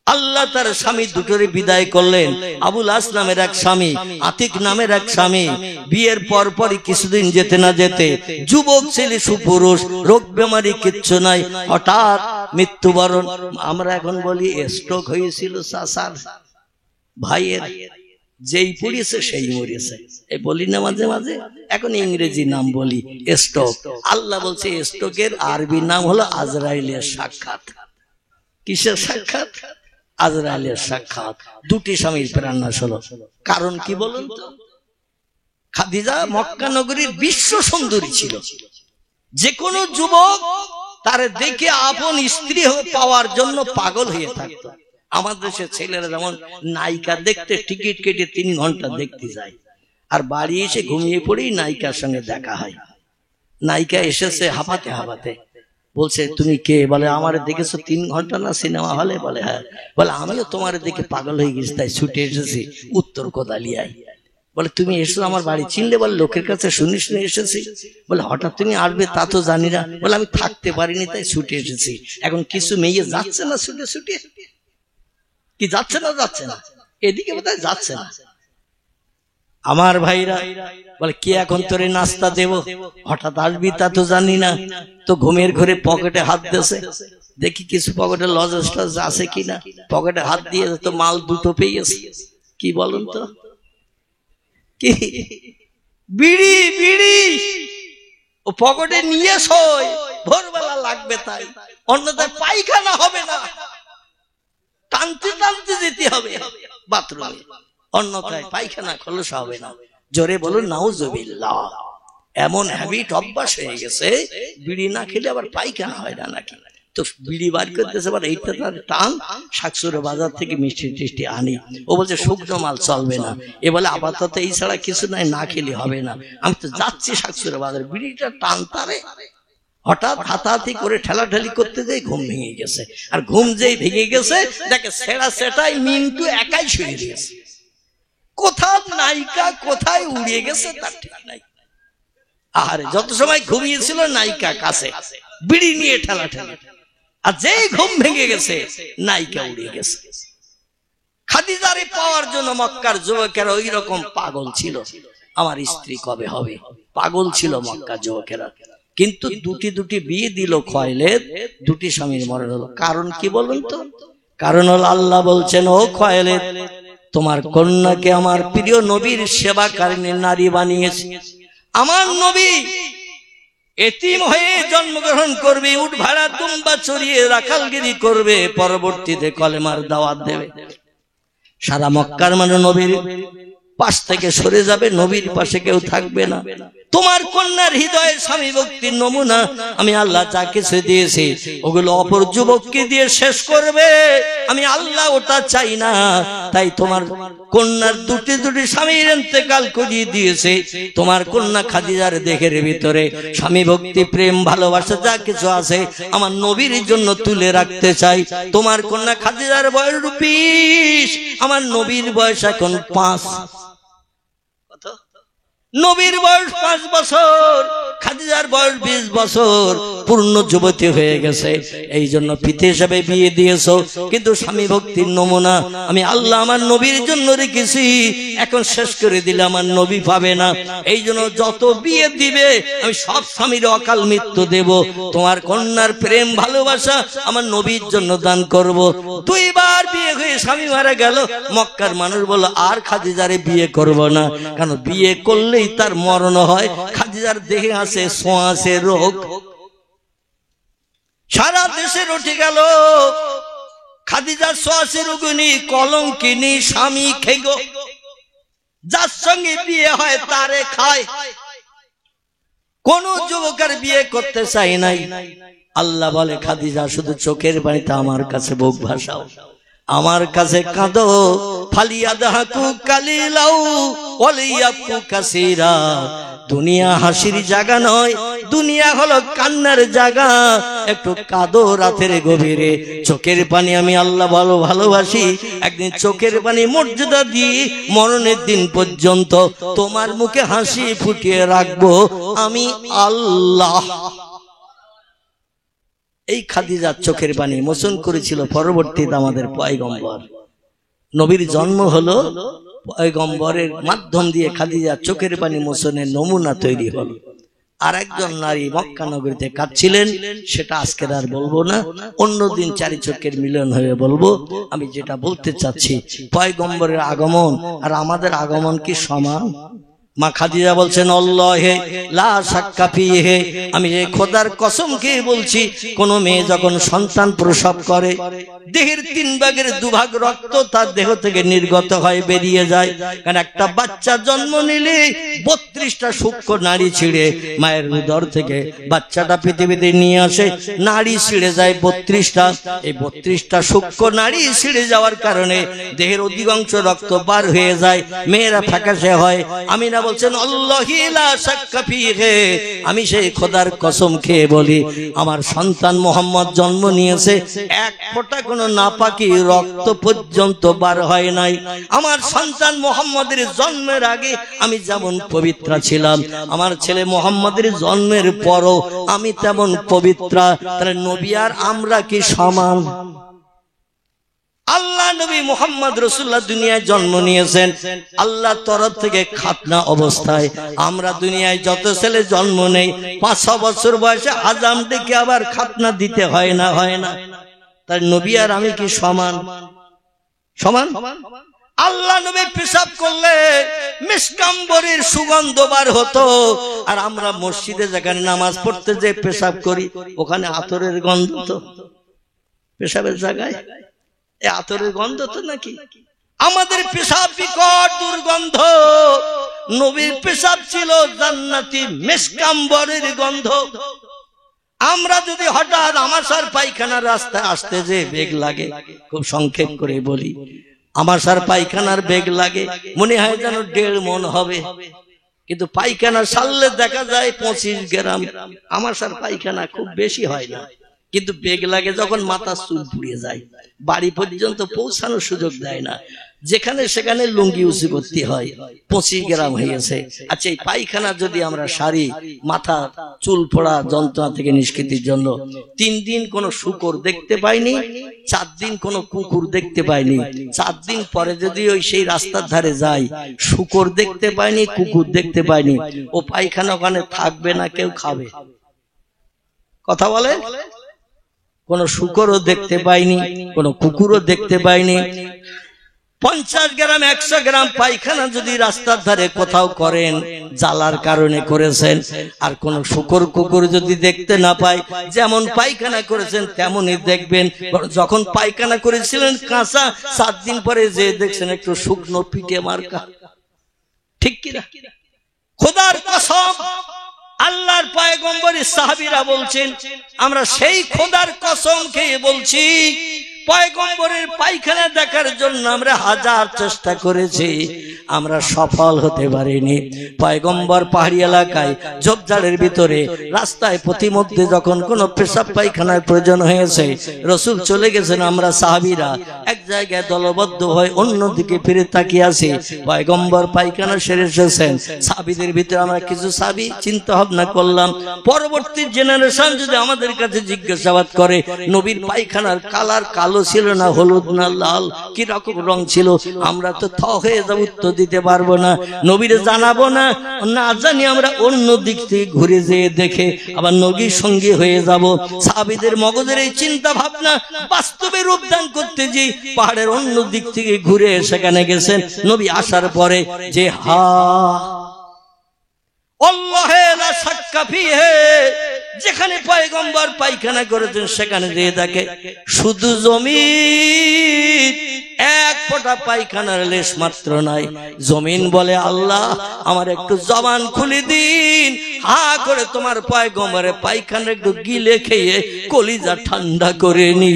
আল্লাহ তার স্বামী দুটোরে বিদায় করলেন। আবুল আস নামের এক স্বামী, আতিক নামের এক স্বামী। বিয়ের পর পরই কিছুদিন যেতে না যেতে যুবক ছেলে, সুপুরুষ, রোগ বেমারি কিচ্ছু নাই, হঠাৎ মৃত্যুবরণ। আমরা এখন বলি স্ট্রোক হয়েছিল চাচার ভাইয়ের, যেই পড়িয়েছে সেই মরিয়েছে। এই বলি না মাঝে মাঝে, এখন ইংরেজি নাম বলি স্ট্রোক। আল্লাহ বলছে স্ট্রোকের আরবি নাম হলো আজরাইলের সাক্ষাৎ। কিসের সাক্ষাৎ? আজরাইলের সাক্ষাৎ। দুটি স্বামীর প্রাণ নাশ হলো। কারণ কি বলুন তো? খাদিজা মক্কা নগরীর বিশ্ব সুন্দরী ছিল। যে কোনো যুবক তার দেখে আপন স্ত্রী পাওয়ার জন্য পাগল হয়ে থাকতো। আমাদের দেশের ছেলেরা যেমন নায়িকা দেখতে টিকিট কেটে 3 ঘন্টা দেখতে যায়, আর বাড়ি এসে ঘুমিয়ে পড়েই নায়িকার সঙ্গে দেখা হয়। নায়িকা এসেছে হাঁপাতে হাঁপাতে, বলছে তুমি কে? বলে আমার দেখেছো 3 ঘন্টা না সিনেমা হলে? বলে হ্যাঁ। বলে আমিও তোমার দেখে পাগল হয়ে গেছি, তাই ছুটে এসেছি উত্তর কোদালিয়ায়। বলে তুমি এসো আমার বাড়ি চিনলে? বলে লোকের কাছে শুনে শুনে এসেছি। বলে হঠাৎ তুমি আসবে তা তো জানি না। বলে আমি থাকতে পারিনি তাই ছুটে এসেছি। এখন কিছু মেয়ে যাচ্ছে না ছুটে ছুটে? কি যাচ্ছে না? যাচ্ছে না, এদিকে বোধহয় যাচ্ছে না। আমার ভাইরা বলে কি এখন তোরে নাস্তা দেব? হঠাৎ আসবি তা তো জানি না। তো ঘুমের ঘরে পকেটে হাত দিয়েছে, দেখি কিছু পকেটে লজেন্স টজ আছে কিনা। পকেটে হাত দিয়ে তো মাল দুটো পেয়েছে। কি বলুন তো? কি বিড়ি? বিড়ি ও পকেটে নিয়ে শোয়, ভোরবেলা লাগবে তাই, অন্যথায় পায়খানা হবে না, টানতে টানতে যেতে হবে বাথরুমে, অন্যথায় পায়খানা খলস হবে না। জোরে বলুন নাউজুবিল্লাহ। এমন হ্যাবিট অভ্যাস হয়ে গেছে, বিড়ি না খেলে আবার পায়খানা হয় না নাকি। তো বিড়ি বার করতেছে, আবার এইটা তার টান। শাকসুরে বাজার থেকে মিষ্টি টিষ্টি আনি। ও বলছে শুকনো মাল চলবে না। এ বলে আপাতত এই ছাড়া কিছু নাই, না খেলে হবে না। আমি তো যাচ্ছি শাকসুরে বাজার, বিড়িটা টান তারে। হঠাৎ হাতাহাতি করে ঠেলাঠেলি করতে যাই ঘুম ভেঙে গেছে। আর ঘুম যেই ভেঙে গেছে দেখে সেটা সেটাই মিন্টু একাই শুয়ে দিয়েছে। কোথাও নায়িকা কোথায় উড়িয়ে গেছে তার ঠিক নাই। আর যত সময় ঘুমিয়েছিল নায়িকা কাছে বিড়ি নিয়ে ঠেলাঠেলি, আর যেই ঘুম ভেঙে গেছে নায়িকা উড়িয়ে গেছে। খাদিজারে পাওয়ার জন্য মক্কার যুবকেরা ওই রকম পাগল ছিল। আমার স্ত্রী কবে হবে, পাগল ছিল মক্কার যুবকেরা। কিন্তু দুটি দুটি বিয়ে দিল খোয়াইলেদ, দুটি স্বামীর মরণ হলো। কারণ কি বলুন তো? কারণ হল আল্লাহ বলছেন ও খোয়াইলেদ, তোমার কন্যাকে আমার প্রিয় নবীর সেবাকারিণী নারী বানিয়েছি। আমার নবী এতিম হয়ে জন্মগ্রহণ করবে, উট ভাড়া দুম্বা চড়িয়ে রাখালগিরি করবে, পরবর্তীতে কলেমার দাওয়াত দেবে। সারা মক্কার মানুষ নবীর পাশ থেকে সরে যাবে, নবীর পাশে কেউ থাকবে না। তোমার কন্যার হৃদয়ের স্বামী ভক্তির নমুনা আমি আল্লাহ যা কিছু দিয়েছি ওগুলো অপর যুবককে দিয়ে শেষ করবে। আমি আল্লাহ ওটা চাই না। তাই তোমার কন্যার দুটি দুটি স্বামীর ইন্তেকাল করিয়ে দিয়েছে। তোমার কন্যা খাদিজার দেহের ভিতরে স্বামী ভক্তি, প্রেম, ভালোবাসা যা কিছু আছে আমার নবীর জন্য তুলে রাখতে চাই। তোমার কন্যা খাদিজার বয়স 20, আমার নবীর বয়স এখন 5। নবীর বয়স 5 বছর, খাদিজার বয়স 20 বছর, পূর্ণ যুবতী হয়ে গেছে। এই জন্য পিতা হিসাবে বিয়ে দিয়েছো, কিন্তু স্বামী ভক্তির নমুনা আমি আল্লাহ আমার নবীর জন্য রেখেছি। এখন শেষ করে দিলে আমার নবী পাবে না। এই জন্য যত বিয়ে দিবে আমি সব স্বামীর অকাল মৃত্যু দেব। তোমার কন্যার প্রেম ভালোবাসা আমার নবীর জন্য দান করব। 2 বার বিয়ে হয়ে স্বামী মারা গেল। মক্কার মানুষ বলল আর খাদিজারে বিয়ে করব না, কারণ বিয়ে করলে তার মরণ হয়। খাদিজার দেহে আছে ছোঁয়াচে রোগ, সারা দেশে উঠে গেল। খাদিজার ছোঁয়াচে রোগিনী, কলঙ্কিনী, স্বামী খেগো, যার সঙ্গে বিয়ে হয় তারে খায়। কোন যুবকের বিয়ে করতে চাই নাই। আল্লাহ বলে খাদিজা শুধু চোখের পানিতে আমার কাছে বুক ভাসাও, আমার কাছে কাঁদো। ফালিয়াদহাকু কালিলাউ ওয়ালিয়াকু কাসীরা। দুনিয়া হাসির জায়গা নয়, দুনিয়া হলো কান্নার জায়গা। একটু কাঁদো রাতের গভীরে। চোখের পানি আমি আল্লাহ ভালোবাসি। একদিন চোখের পানি মর্যাদা দিয়ে মরণের দিন পর্যন্ত তোমার মুখে হাসি ফুটিয়ে রাখবো আমি আল্লাহ। এই খাদিজার চোখের পানি মোচন করেছিল পরবর্তীতে আমাদের পয়গম্বর। নবীর জন্ম হলো পয়গম্বরের মাধ্যম দিয়ে খাদিজার চোখের পানি মোচনের নমুনা তৈরি হলো। আর একজন নারী মক্কা নগরীতে কাঁদছিলেন, সেটা আজকে আর বলবো না, অন্যদিন চারি চোখের মিলন হয়ে বলবো। আমি যেটা বলতে চাচ্ছি, পয়গম্বরের আগমন আর আমাদের আগমন কি সমান? মা খাদিজা বলছেন আল্লাহে লা শাক্কা ফিহি, আমি এই খোদার কসম খেয়ে বলছি, কোন মেয়ে যখন সন্তান প্রসব করে দেহের 3 ভাগের 2 ভাগ রক্ত তার দেহ থেকে নির্গত হয়, বেরিয়ে যায়। কারণ একটা বাচ্চা জন্ম নিলে 32টা সূক্ষ্ম নাড়ি ছিঁড়ে মায়ের উদর থেকে বাচ্চাটা পৃথিবীতে নিয়ে আসে, নাড়ি ছিঁড়ে যায় 32টা। এই 32টা সূক্ষ্ম নাড়ি ছিঁড়ে যাওয়ার কারণে দেহের অধিকাংশ রক্ত বার হয়ে যায়, মেয়েরা ফ্যাকাশে হয়। আমি না বলছেন আল্লাহি লা শাক্কা ফিহি, আমি সেই খোদার কসম খেয়ে বলি, আমার সন্তান মোহাম্মদ জন্ম নিয়েছে, এক ফোঁটা কোনো নাপাকি রক্ত পর্যন্ত বার হয় নাই। আমার সন্তান মোহাম্মদের জন্মের আগে আমি যেমন পবিত্র ছিলাম, আমার ছেলে মোহাম্মদের জন্মের পরও আমি তেমন পবিত্র। তাহলে নবী আর আমরা কি সমান? আল্লাহ নবী মুহাম্মদ রাসূলুল্লাহ দুনিয়ায় জন্ম নিয়েছেন আল্লাহর তরফ থেকে খাতনা অবস্থায়। আমরা দুনিয়ায় যত ছেলে জন্ম নেই 5-6 বছর বয়সে আজাম ডেকে আবার খাতনা দিতে হয় না? হয় না? তাই নবী আর আমি কি সমান? সমান? আল্লাহ নবী পেশাব করলে মিসকাম্বরের সুগন্ধ বার হতো, আর আমরা মসজিদে যেখানে নামাজ পড়তে যে পেশাব করি ওখানে আতরের গন্ধ। তো পেশাবের জায়গায় আতরের গন্ধ তো নাকি? আমাদের পেশাব বিকট দুর্গন্ধ, নবীর পেশাব ছিল জান্নাতি মিসকাম্বরের গন্ধ। আমরা যদি হঠাৎ আমাশার পায়খানার রাস্তায় আসতে যে বেগ লাগে, খুব সংক্ষেপ করে বলি, আমাশার পায়খানার বেগ লাগে, মনে হয় যেন 1.5 মণ হবে, কিন্তু পায়খানা সারলে দেখা যায় 25 গ্রাম। আমাশার পায়খানা খুব বেশি হয় না, কিন্তু বেগ লাগে যখন মাথা চুল পুড়িয়ে যায়, বাড়ি পর্যন্ত পৌঁছানোর সুযোগ দেয় না, যেখানে সেখানে লুঙ্গি উঁচু করতে হয়। 25 গ্রাম হয়েছে। আচ্ছা, এই পায়খানা যদি আমরা সারি মাথা চুল পড়া যন্ত্রণা থেকে নিষ্কৃতির জন্য, 3 দিন কোনো শূকর দেখতে পাইনি, 4 দিন কোনো কুকুর দেখতে পাইনি, 4 দিন পরে যদি ওই সেই রাস্তার ধারে যাই, শূকর দেখতে পাইনি, কুকুর দেখতে পাইনি, ও পায়খানা ওখানে থাকবে না, কেউ খাবে? কথা বলে? কোনো শূকরও দেখতে পাইনি, কোনো কুকুরও দেখতে পাইনি। 50 গ্রাম 100 গ্রাম পায়খানা যদি রাস্তার ধারে কোথাও করেন, জ্বালার কারণে করেছেন, আর কোন শূকর কুকুর যদি দেখতে না পায়, যেমন পায়খানা করেছেন তেমনই দেখবেন। যখন পায়খানা করেছিলেন কাঁচা, 7 দিন পরে যে দেখছেন একটু শুকনো পিঠে মার্কা। ঠিক কিনা? খোদার কসম, আল্লাহর পয়গম্বরের সাহাবীরা বলছেন, আমরা সেই খোদার কসম খেয়ে বলছি, পয়গম্বরের পায়খানা দেখার জন্য আমরা 1000 চেষ্টা করেছি, আমরা সফল হতে পারিনি। পয়গম্বর পাহাড়ি এলাকায় ঝোপঝাড়ের ভিতরে রাস্তায় প্রতিমধ্যে যখন কোনো পেশাব পায়খানার প্রয়োজন হয়েছে, রাসূল চলে গেছেন, আমরা সাহাবীরা এক জায়গায় দলবদ্ধ হয়ে অন্যদিকে ফিরে তাকিয়ে আছি। পয়গম্বর পায়খানা সেরে এসেছেন, সাহাবীদের ভিতরে আমরা কিছু সাহাবী চিন্তা ভাবনা করলাম, পরবর্তী জেনারেশন যদি আমাদের কাছে জিজ্ঞাসাবাদ করে নবীর পায়খানার কালার কালো ছিল না হলুদ না লাল, কি রকম রং ছিল, আমরা তো থ হয়ে যাব, উত্তর দিতে পারবো না, নবীরে জানাবো না, না জানি আমরা অন্য দিক থেকে ঘুরে যেয়ে দেখে আবার নবীর সঙ্গী হয়ে যাব। সাহাবীদের মগজের এই চিন্তা ভাবনা বাস্তবে রূপদান করতে যে পাহাড়ের অন্য দিক থেকে ঘুরে সেখানে গেছেন। নবী আসার পরে যে আল্লাহে লা শাক্কা ফিহি, যেখানে পয়গম্বর পায়খানা করেছেন সেখানে যেয়ে দেখে শুধু জমিন, এক ফোঁটা পায়খানার লেশ মাত্র নাই। জমিন বলে, আল্লাহ আমার একটু জবান খুলে দিন, হা করে তোমার পয়গম্বরের পায়খানা একটু গিলে খেয়ে কলিজা ঠান্ডা করে নি।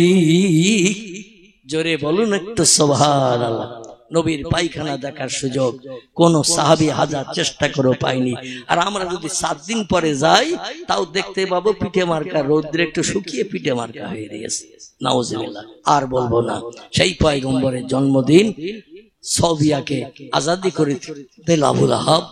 জোরে বলুন একটু সুবহানাল্লাহ। নবীর পায়খানা দেখার সুযোগ কোন সাহাবী 1000 চেষ্টা করে পায়নি। আর আমরা যদি 7 দিন পরে যাই, তাও দেখতে পাবো পিঠে মার্কা, রোদ্রে একটু শুকিয়ে পিঠে মার্কা হয়ে গেছে। নাউজুবিল্লাহ। আর বলবো না। সেই পয়গম্বরের জন্মদিন সৌদিয়াকে আজাদি করে দিল আবুল আহাব।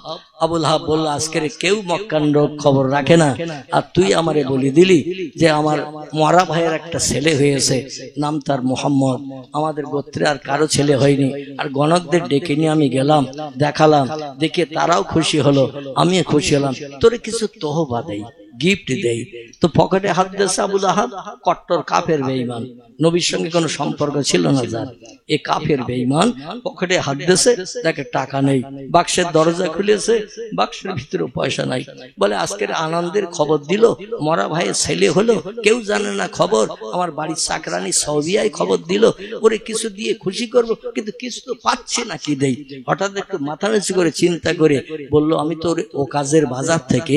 আবুল আহাব বলল, আজকের কেউ মক্কার খবর রাখে না, আর তুই আমারে বলি দিলি যে আমার মরা ভাইয়ের একটা ছেলে হয়েছে, নাম তার মোহাম্মদ, আমাদের গোত্রে আর কারো ছেলে হয়নি। আর গণকদের ডেকে নিয়ে আমি গেলাম, দেখালাম, দেখে তারাও খুশি হলো, আমিও খুশি হলাম, তোরে কিছু তোহবা দেই, গিফট দেই। তো পকেটে হাত দিয়েছে আবুল আহাব, কট্টর কাফের বেঈমান, নবীর সঙ্গে কোনো সম্পর্ক ছিল না যার, এ কাফের বেঈমান পকেটে হাত দিয়েছে, দেখে টাকা নেই, বাক্সের দরজা খুলেছে, বাক্সের ভিতরে পয়সা নাই। বলে আজকের আনন্দের খবর দিল, মরা ভাইয়ের ছেলে হলো, কেউ জানে না খবর, আমার বাড়ির চাকরানি সৌদিয়ায় খবর দিল, ওরে কিছু দিয়ে খুশি করব, কিন্তু কিছু তো পাচ্ছি না, কি দেই। হঠাৎ একটু মাথা নিচু করে চিন্তা করে বলল, আমি তো ও কাজের বাজার থেকে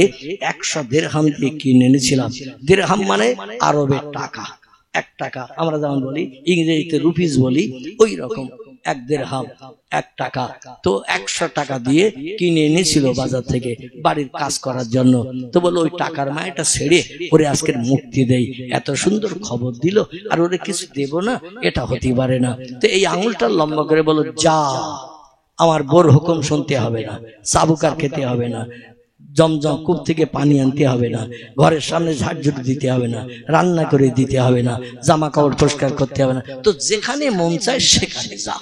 100 দিরহাম দিয়ে কিনে এনেছিলাম। দিরহাম মানে আরবের টাকা, 1 টাকা, আমরা যেমন বলি ইংরেজিতে রুপিস বলি, ওই রকম 1 দিরহাম 1 টাকা। তো 100 টাকা দিয়ে কিনে এনেছিল বাজার থেকে বাড়ির কাজ করার জন্য। তো বলো ওই টাকার মায়াটা ছেড়ে ওরে আজকের মুক্তি দেই, এত সুন্দর খবর দিল আর ওরে কিছু দেব না, এটা হতে পারে না। তো এই আঙুলটা লম্বা করে বলো, যা, আমার বোর হুকুম শুনতে হবে না, সাবুকার খেতে হবে না, জমজম কূপ থেকে পানি আনতে হবে না, ঘরের সামনে ঝাড়ঝুট দিতে হবে না, রান্না করে দিতে হবে না, জামা কাপড় পরিষ্কার করতে হবে না, তো যেখানে মন চায় সেখানে যা।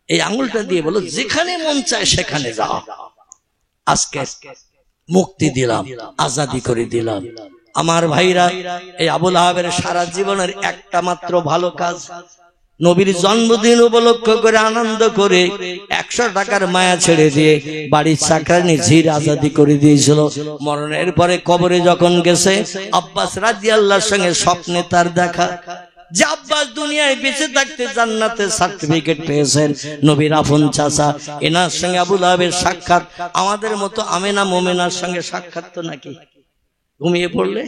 এই আঙুলটা দিয়ে বলো, যেখানে মন চায় সেখানে যা। আজকে মুক্তি দিলাম, আজাদি করে দিলাম। আমার ভাইরা, এই আবুল আহাবের সারা জীবনের একটা মাত্র ভালো কাজ, নবীর জন্মদিন উপলক্ষ করে আনন্দ করে 100 টাকার মায়া ছেড়ে দিয়ে বাড়ির চাকরানি ঝির আজাদি করে দিয়েছিল। মরণের পরে কবরে যখন গেছে, আব্বাস রাদিয়াল্লাহর সঙ্গে স্বপ্নে তার দেখা, যে আব্বাস দুনিয়ায় বেঁচে থাকতে জান্নাতের সার্টিফিকেট পেয়েছেন, নবীর আপন চাচা, এনার সঙ্গে আবুল আহাবের সাক্ষাৎ। আমাদের মতো আমেনা মোমেনার সঙ্গে সাক্ষাৎ তো নাকি ঘুমিয়ে পড়লে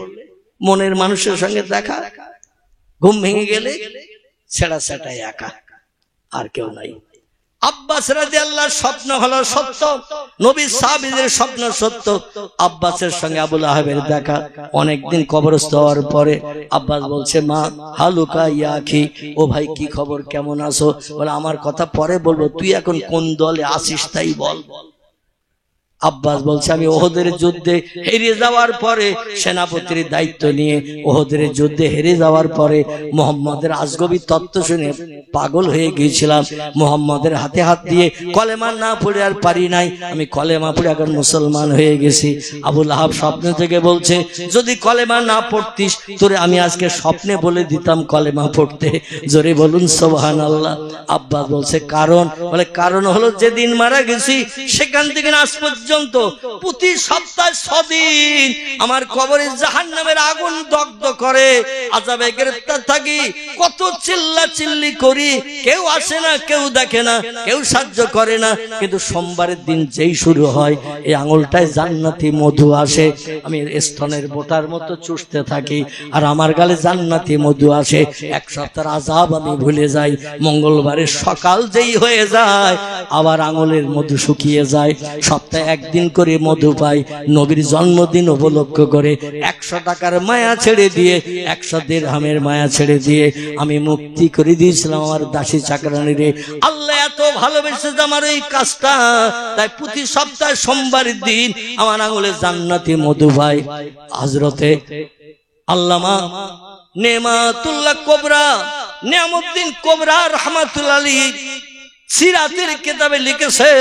মনের মানুষের সঙ্গে দেখা, ঘুম ভেঙে গেলে ছেড়া ছেটাই একা, আর কেউ নাই। আব্বাস রাদিয়াল্লাহর স্বপ্ন হলো সত্য, নবীর সাহাবীদের স্বপ্ন সত্য। আব্বাসের সঙ্গে আবুল আহাবের দেখা। অনেকদিন কবরস্থ হওয়ার পরে আব্বাস বলছে, মা হালুকা ইয়া আখি, ও ভাই কি খবর, কেমন আছো? বলে আমার কথা পরে বলবো, তুই এখন কোন দলে আছিস তাই বল। আব্বাস বলছে, আমি ওহদের যুদ্ধে হেরে যাওয়ার পরে সেনাপতির দায়িত্ব নিয়ে ওহদের যুদ্ধে হেরে যাওয়ার পরে মুহাম্মাদের আজগবি তত্ত্ব শুনে পাগল হয়ে গিয়েছিলাম। মুহাম্মাদের হাতে হাত দিয়ে কলেমা না পড়ে আর পারি নাই, আমি কলেমা পড়ে এখন মুসলমান হয়ে গেছি। আবুল আহাব স্বপ্ন থেকে বলছে, যদি কলেমা না পড়তিস তোরে আমি আজকে স্বপ্নে বলে দিতাম কলেমা পড়তে। জোরে বলুন সুবহানাল্লাহ। আব্বাস বলছে কারণ? বলে কারণ হলো যেদিন মারা গেছি সেখান থেকে আজ পর্যন্ত প্রতি সপ্তাহে 6 দিন আমার কবরে জাহান্নামের আগুন দগ্ধ করে, আযাবে গ্রেফতার থাকি, কত চিল্লা চিল্লি করি, কেউ আসে না, কেউ দেখে না, কেউ সাহায্য করে না। কিন্তু সোমবারের দিন যেই শুরু হয়, এই আঙুলটায় জান্নাতি মধু আসে, আমি স্তনের বোটার মতো চুষতে থাকি, আর আমার গালে জান্নাতি মধু আসে। 1 সপ্তাহের আযাব আমি ভুলে যাই। মঙ্গলবারের সকাল যেই হয়ে যায় আবার আঙুলের মধু শুকিয়ে যায়। সপ্তাহে 1 দিন করে মধু পাই। নবীর জন্মদিন উপলক্ষ করে 100 টাকার মায়া ছেড়ে দিয়ে, 100 দিরহামের মায়া ছেড়ে দিয়ে আমি মুক্তি করে দিয়েছিলাম আমার দাসী চাকরানীরে। আল্লাহ এত ভালোবেসেছে আমার এই কাজটা, তাই প্রতি সপ্তাহে সোমবারের দিন আমার আঙুলে জান্নাতি মধু পাই। হযরতে আল্লামা নেমাতুল্লাহ কোবরা, নিয়ামউদ্দিন কোবরা রাহমাতুল্লাহ আলাইহি সিরাতের কিতাবে লিখেছে,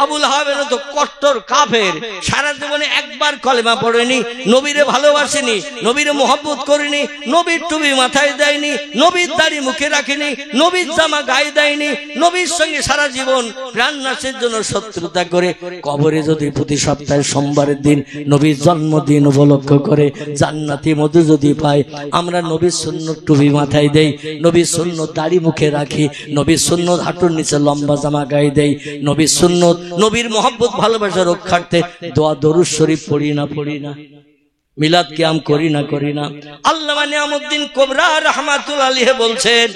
আবুল আহাবের তো কট্টর কাফের, সারা জীবনে একবার কলেমা পড়েনি, নবীরে ভালোবাসেনি, নবীরে মহব্বত করেনি, নবীর টুপি মাথায় দেয়নি, নবীর দাড়ি মুখে রাখেনি, নবীর জামা গায়ে দেয়নি, নবীর সঙ্গে সারা জীবন প্রাণনাশের জন্য শত্রুতা করে কবরে যদি প্রতি সপ্তাহে সোমবারের দিন নবীর জন্মদিন উপলক্ষ করে জান্নাতি মধু যদি পাই, আমরা নবীর সুন্নত টুপি মাথায় দেই, নবীর সুন্নত দাড়ি মুখে রাখি, নবীর সুন্নত হাঁটুর নিচে লম্বা জামা গায়ে দেই, নবীর সুন্নত, নবীর মহব্বত ভালোবাসা রক্ষার্থে দোয়া দরুদ শরীফ পড়ি না, মিলাদ কিয়াম করি না। আল্লামা নিয়ামউদ্দিন কোবরা রাহমাতুল্লাহ আলাইহি বলছেন,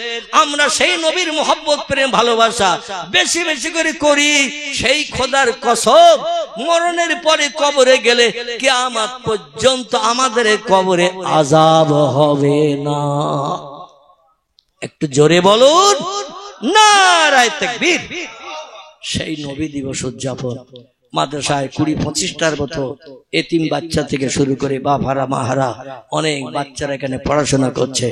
আমরা সেই নবীর মহব্বত প্রেম ভালোবাসা বেশি বেশি করে করি, সেই খোদার কসম মরণের পরে কবরে গেলে কিয়ামত পর্যন্ত আমাদের কবরে আযাব হবে না। একটু জোরে বলুন নারায়ে তাকবীর। সেই নবী দিবস উদযাপন মাদ্রাসায় 20-25টার মতো এতিম বাচ্চা থেকে শুরু করে বাবারা মাহারা অনেক বাচ্চারা এখানে পড়াশোনা করছে।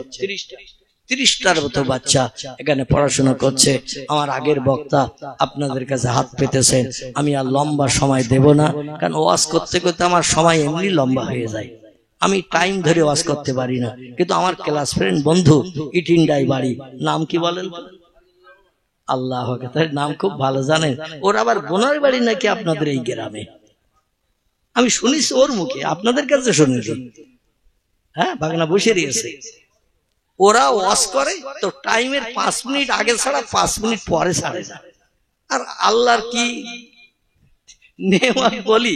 30টার মতো বাচ্চা এখানে পড়াশোনা করছে। আমার আগের বক্তা আপনাদের কাছে হাত পেতেছেন, আমি আর লম্বা সময় দেব না, কারণ ওয়াজ করতে করতে আমার সময় এমনি লম্বা হয়ে যায়, আমি টাইম ধরে ওয়াজ করতে পারি না। কিন্তু আমার ক্লাস ফ্রেন্ড বন্ধু ইটিন্ডাই বাড়ি, নাম কি বলেন? আল্লাহ, তার নাম খুব ভালো জানেন। ওর আবার বোনার বাড়ি নাকি আপনাদের এই গ্রামে, আমি শুনেছি ওর মুখে, আপনাদের কাছে শুনেছি। হ্যাঁ, বাগনা বসে রয়েছে। ওরা ওয়াজ করে তো টাইমের 5 মিনিট আগে ছাড়া 5 মিনিট পরে ছাড়ে না। আর আল্লাহর কি নেয়ামত বলি,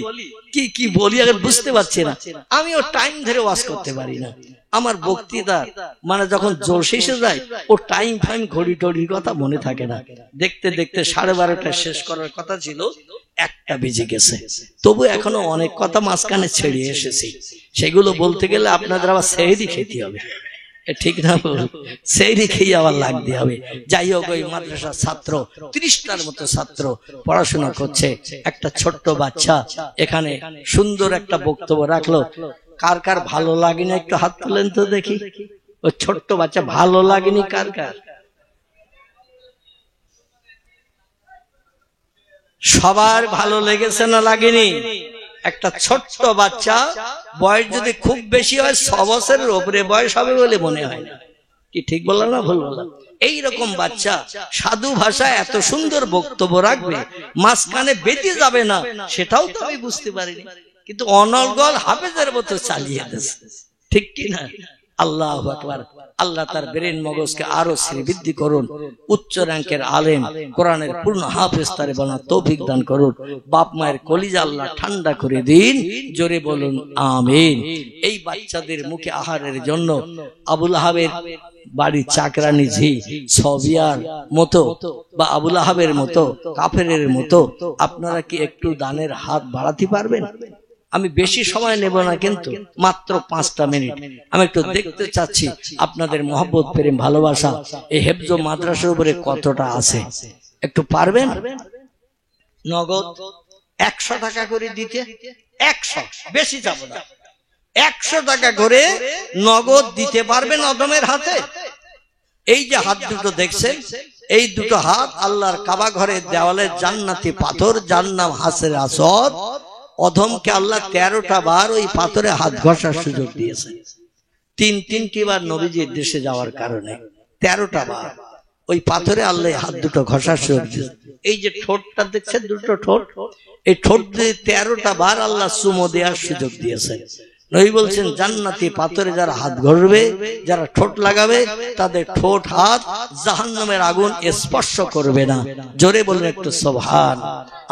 কি বলি আগে বুঝতে পারছি না। আমিও টাইম ধরে ওয়াজ করতে পারি না। আমার বক্তৃতা মানে যখন জোর শেষে যায়, ও টাইম ফাইম ঘড়ি টড়ির কথা মনে থাকে না। দেখতে দেখতে 12:30 শেষ করার কথা ছিল, 1টা বেজে গেছে। তবু এখনো অনেক কথা মাঝখানে ছেড়ে এসেছি, সেগুলো বলতে গেলে আপনাদের আবার সেহরি খেতে হবে, ঠিক না? সেহরি খেয়ে আবার লাগতে হবে। যাই হোক, ওই মাদ্রাসার ছাত্র 30টার মতো ছাত্র পড়াশোনা করছে। একটা ছোট্ট বাচ্চা এখানে সুন্দর একটা বক্তব্য রাখলো। কার কার ভালো লাগেনি একটু হাত তুলেন তো দেখি। ওই ছোট্ট বাচ্চা ভালো লাগেনি কার কার? সবার ভালো লেগেছে না লাগেনি? একটা ছোট্ট বাচ্চা, বয়স যদি খুব বেশি হয় 6 বছরের উপরে বয়স হবে বলে মনে হয় না। কি ঠিক বললাম না ভুল বললাম? এইরকম বাচ্চা সাধু ভাষায় এত সুন্দর বক্তব্য রাখবে, মাঝখানে বেঁধে যাবে না, সেটাও তো আমি বুঝতে পারিনি। কিন্তু অনর্গল হাফেজের মতো চালিয়ে দিয়েছে, ঠিক কি না? আল্লাহু আকবার। আল্লাহ তার ব্রেন মগজকে আরো শ্রীবৃদ্ধি করুন, উচ্চ র্যাঙ্কের আলেম, কোরআনের পূর্ণ হাফেজ তারে বানার তৌফিক দান করুন। বাপ মায়ের কলিজা আল্লাহ ঠান্ডা করে দিন, জোরে বলুন আমিন। এই বাচ্চাদের মুখে আহারের জন্য আবুল আহাবের বাড়ির চাকরানি ঝি সবিয়ার মতো বা আবুল আহাবের মতো কাফেরের মতো আপনারা কি একটু দানের হাত বাড়াতে পারবেন? আমি বেশি সময় নেব না, কিন্তু মাত্র 5টা মিনিট আমি একটু দেখতে চাচ্ছি আপনাদের মহব্বত, প্রেম, ভালোবাসা এই হেফজ মাদ্রাসার উপরে কতটা আছে। একটু পারবেন? নগদ 100 টাকা করে দিতে, 100, বেশি যাব না, 100 টাকা করে নগদ দিতে পারবেন অদমের হাতে? এই যে হাত দুটো দেখছেন, এই দুটো হাত আল্লাহর কাবা ঘরের দেওয়ালে জান্নাতি পাথর, যার নাম হাসের আসদ। অধমকে আল্লাহ 13টা বার ওই পাথরে হাত ঘষার সুযোগ দিয়েছে। 3টি বার নবীজির দেশে যাওয়ার কারণে 13টা বার ওই পাথরে আল্লাহ হাত দুটো ঘষার সুযোগ দিয়েছে। এই যে ঠোঁটটা দেখছেন, দুটো ঠোঁট, এই ঠোঁট দিয়ে 13টা বার আল্লাহ চুমো দেওয়ার সুযোগ দিয়েছে। নবী বলছেন জান্নাতি পাথরে যারা হাত ঘষবে, যারা ঠোঁট লাগাবে, তাদের ঠোঁট হাত জাহান্নামের আগুন স্পর্শ করবে না। জোরে বলুন একটু সুবহান।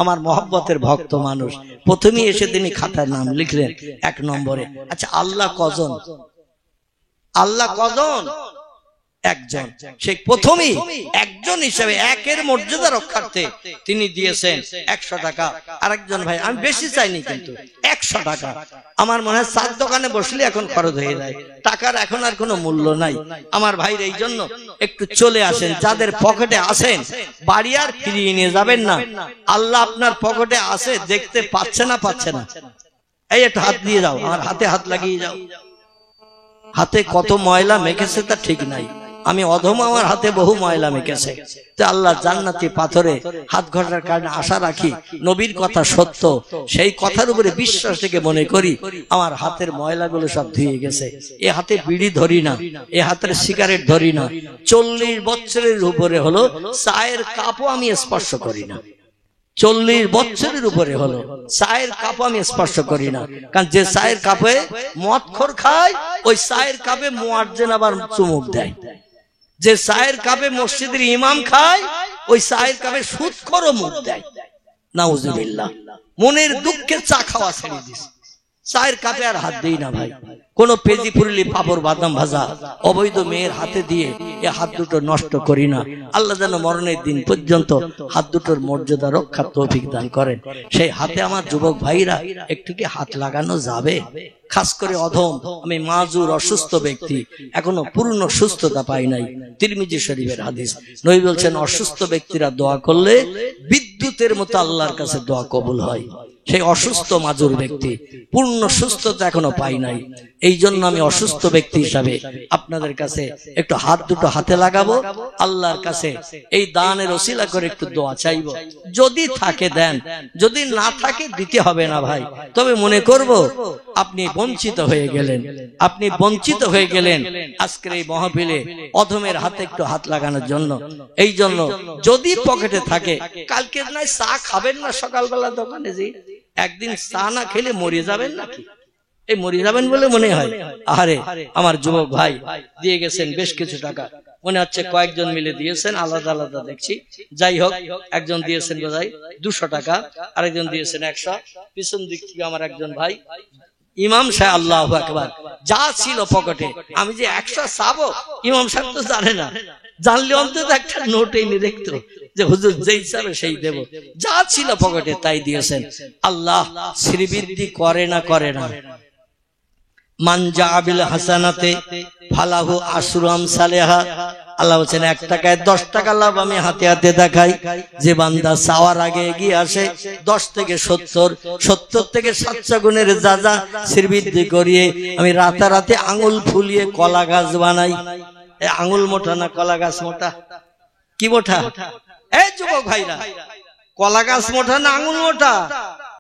আমার মহব্বতের ভক্ত মানুষ প্রথমেই এসে তিনি খাতার নাম লিখলেন 1 নম্বরে। আচ্ছা, আল্লাহ কজন? আল্লাহ কজন? একজন। সেই প্রথমেই একজন হিসেবে একের মর্যাদা রক্ষার্থে তিনি দিয়েছেন 100 টাকা। আরেকজন ভাই, আমি বেশি চাইনি, কিন্তু 100 টাকা। আমার মনে হয় 4 দোকানে বসলে এখন খরচ হয়ে যায়, টাকার এখন আর কোনো মূল্য নাই। আমার ভাইর এই জন্য একটু চলে আসেন, যাদের পকেটে আছেন বাড়ি আর ফিরিয়ে নিয়ে যাবেন না। আল্লাহ আপনার পকেটে আছে, দেখতে পাচ্ছে না, পাচ্ছে না। এই একটু হাত দিয়ে যাও, আমার হাতে হাত লাগিয়ে যাও। হাতে কত ময়লা মেখেছে তা ঠিক নাই, আমি অধম, আমার হাতে বহু ময়লা মেখেছে। তো আল্লাহ জান্নাতি পাথরে হাত ঘষার কারণে আশা রাখি নবীর কথা সত্য, সেই কথার উপরে বিশ্বাস থেকে মনে করি আমার হাতের ময়লাগুলো সব ধুয়ে গেছে। এ হাতে বিড়ি ধরি না, এ হাতের সিগারেট ধরি না। 40 বছরের উপরে হলো চায়ের কাপও আমি স্পর্শ করি না। 40 বছরের উপরে হলো চায়ের কাপ আমি স্পর্শ করি না। কারণ যে চায়ের কাপে মদখোর খায়, ওই চায়ের কাপে মুয়াজ্জিন আবার চুমুক দেয়। যে চায়ের কাপে মসজিদের ইমাম খায়, ওই চায়ের কাপে সুদখোরও মুখ দেয়। নাউজুবিল্লাহ। মনের দুঃখে চা খাওয়া ছেড়ে দিস, চায়ের কাপে আর হাত দেই না ভাই। কোন পেজি পুরলি পাপড় বাদাম ভাজা অবৈধ মেয়ের হাতে দিয়ে এ হাত দুটো নষ্ট করি না। আল্লাহ যেন মরণের দিন পর্যন্ত হাত দুটোর মর্যাদা রক্ষার তৌফিক দান করেন। সেই হাতে আমার যুবক ভাইরা একটু কি হাত লাগানো যাবে? খাস করে অধম, আমি মাজুর অসুস্থ ব্যক্তি, এখনো পূর্ণ সুস্থতা পাই নাই। তিরমিজি শরীফের হাদিস, নবী বলছেন অসুস্থ ব্যক্তিরা দোয়া করলে বিদ্যুতের মতো আল্লাহর কাছে দোয়া কবুল হয়। সেই অসুস্থ মাজুর ব্যক্তি, পূর্ণ সুস্থতা এখনো পাই নাই। এই জন্য আমি অসুস্থ ব্যক্তি হিসাবে আপনাদের কাছে একটু হাত দুটো হাতে লাগাবো, আল্লাহর কাছে এই দানের ওসিলা করে একটু দোয়া চাইবো। যদি থাকে দেন, যদি না থাকে দিতে হবে না ভাই। তবে মনে করব আপনি বঞ্চিত হয়ে গেলেন, আপনি বঞ্চিত হয়ে গেলেন আজকের এই মাহফিলে অধমের হাতে একটু হাত লাগানোর জন্য। এই জন্য যদি পকেটে থাকে, কালকে নয় চা খাবেন না সকালবেলা দোকানে যে, একদিন চা না খেলে মরে যাবেন নাকি? এই মরে যাবেন বলে মনে হয়। আরে আমার যুবক ভাই দিয়ে গেছেন বেশ কিছু টাকা, মনে হচ্ছে কয়েকজন মিলে দিয়েছেন, আলাদা আলাদা দেখছি। যাই হোক, একজন দিয়েছেন বোধহয় 200 টাকা, আরেকজন দিয়েছেন 100। পিছন দিক থেকে আমার একজন ভাই ইমাম সাহেব, আল্লাহু আকবার, যা ছিল পকেটে, আমি যে 100 চাবো ইমাম সাহেব তো জানে না, জানলে অন্তত একটা নোট এনে দেখতো যে হুজুর যেই চাবে সেই দেব। যা ছিল পকেটে তাই দিয়েছেন। আল্লাহ শ্রীবৃদ্ধি করে না করে না। মান জাআ বিল হাসানাতে ফালাহু আশরু আমসালিহা। আল্লাহ বলেন 1 টাকায় 10 টাকা লাভ আমি হাতে হাতে দেখাই। যে বান্দা চাওয়ার আগে এগিয়ে আসে 10 থেকে 70, 70 থেকে 700 গুণের যাজা শ্রীবৃদ্ধি করিয়ে আমি রাতারাতি আঙুল ফুলিয়ে কলা গাছ বানাই। আঙুল মোটা না কলা গাছ মোটা? কি মোটা? এই যুবক ভাইরা, কলা গাছ মোটা না আঙুল মোটা?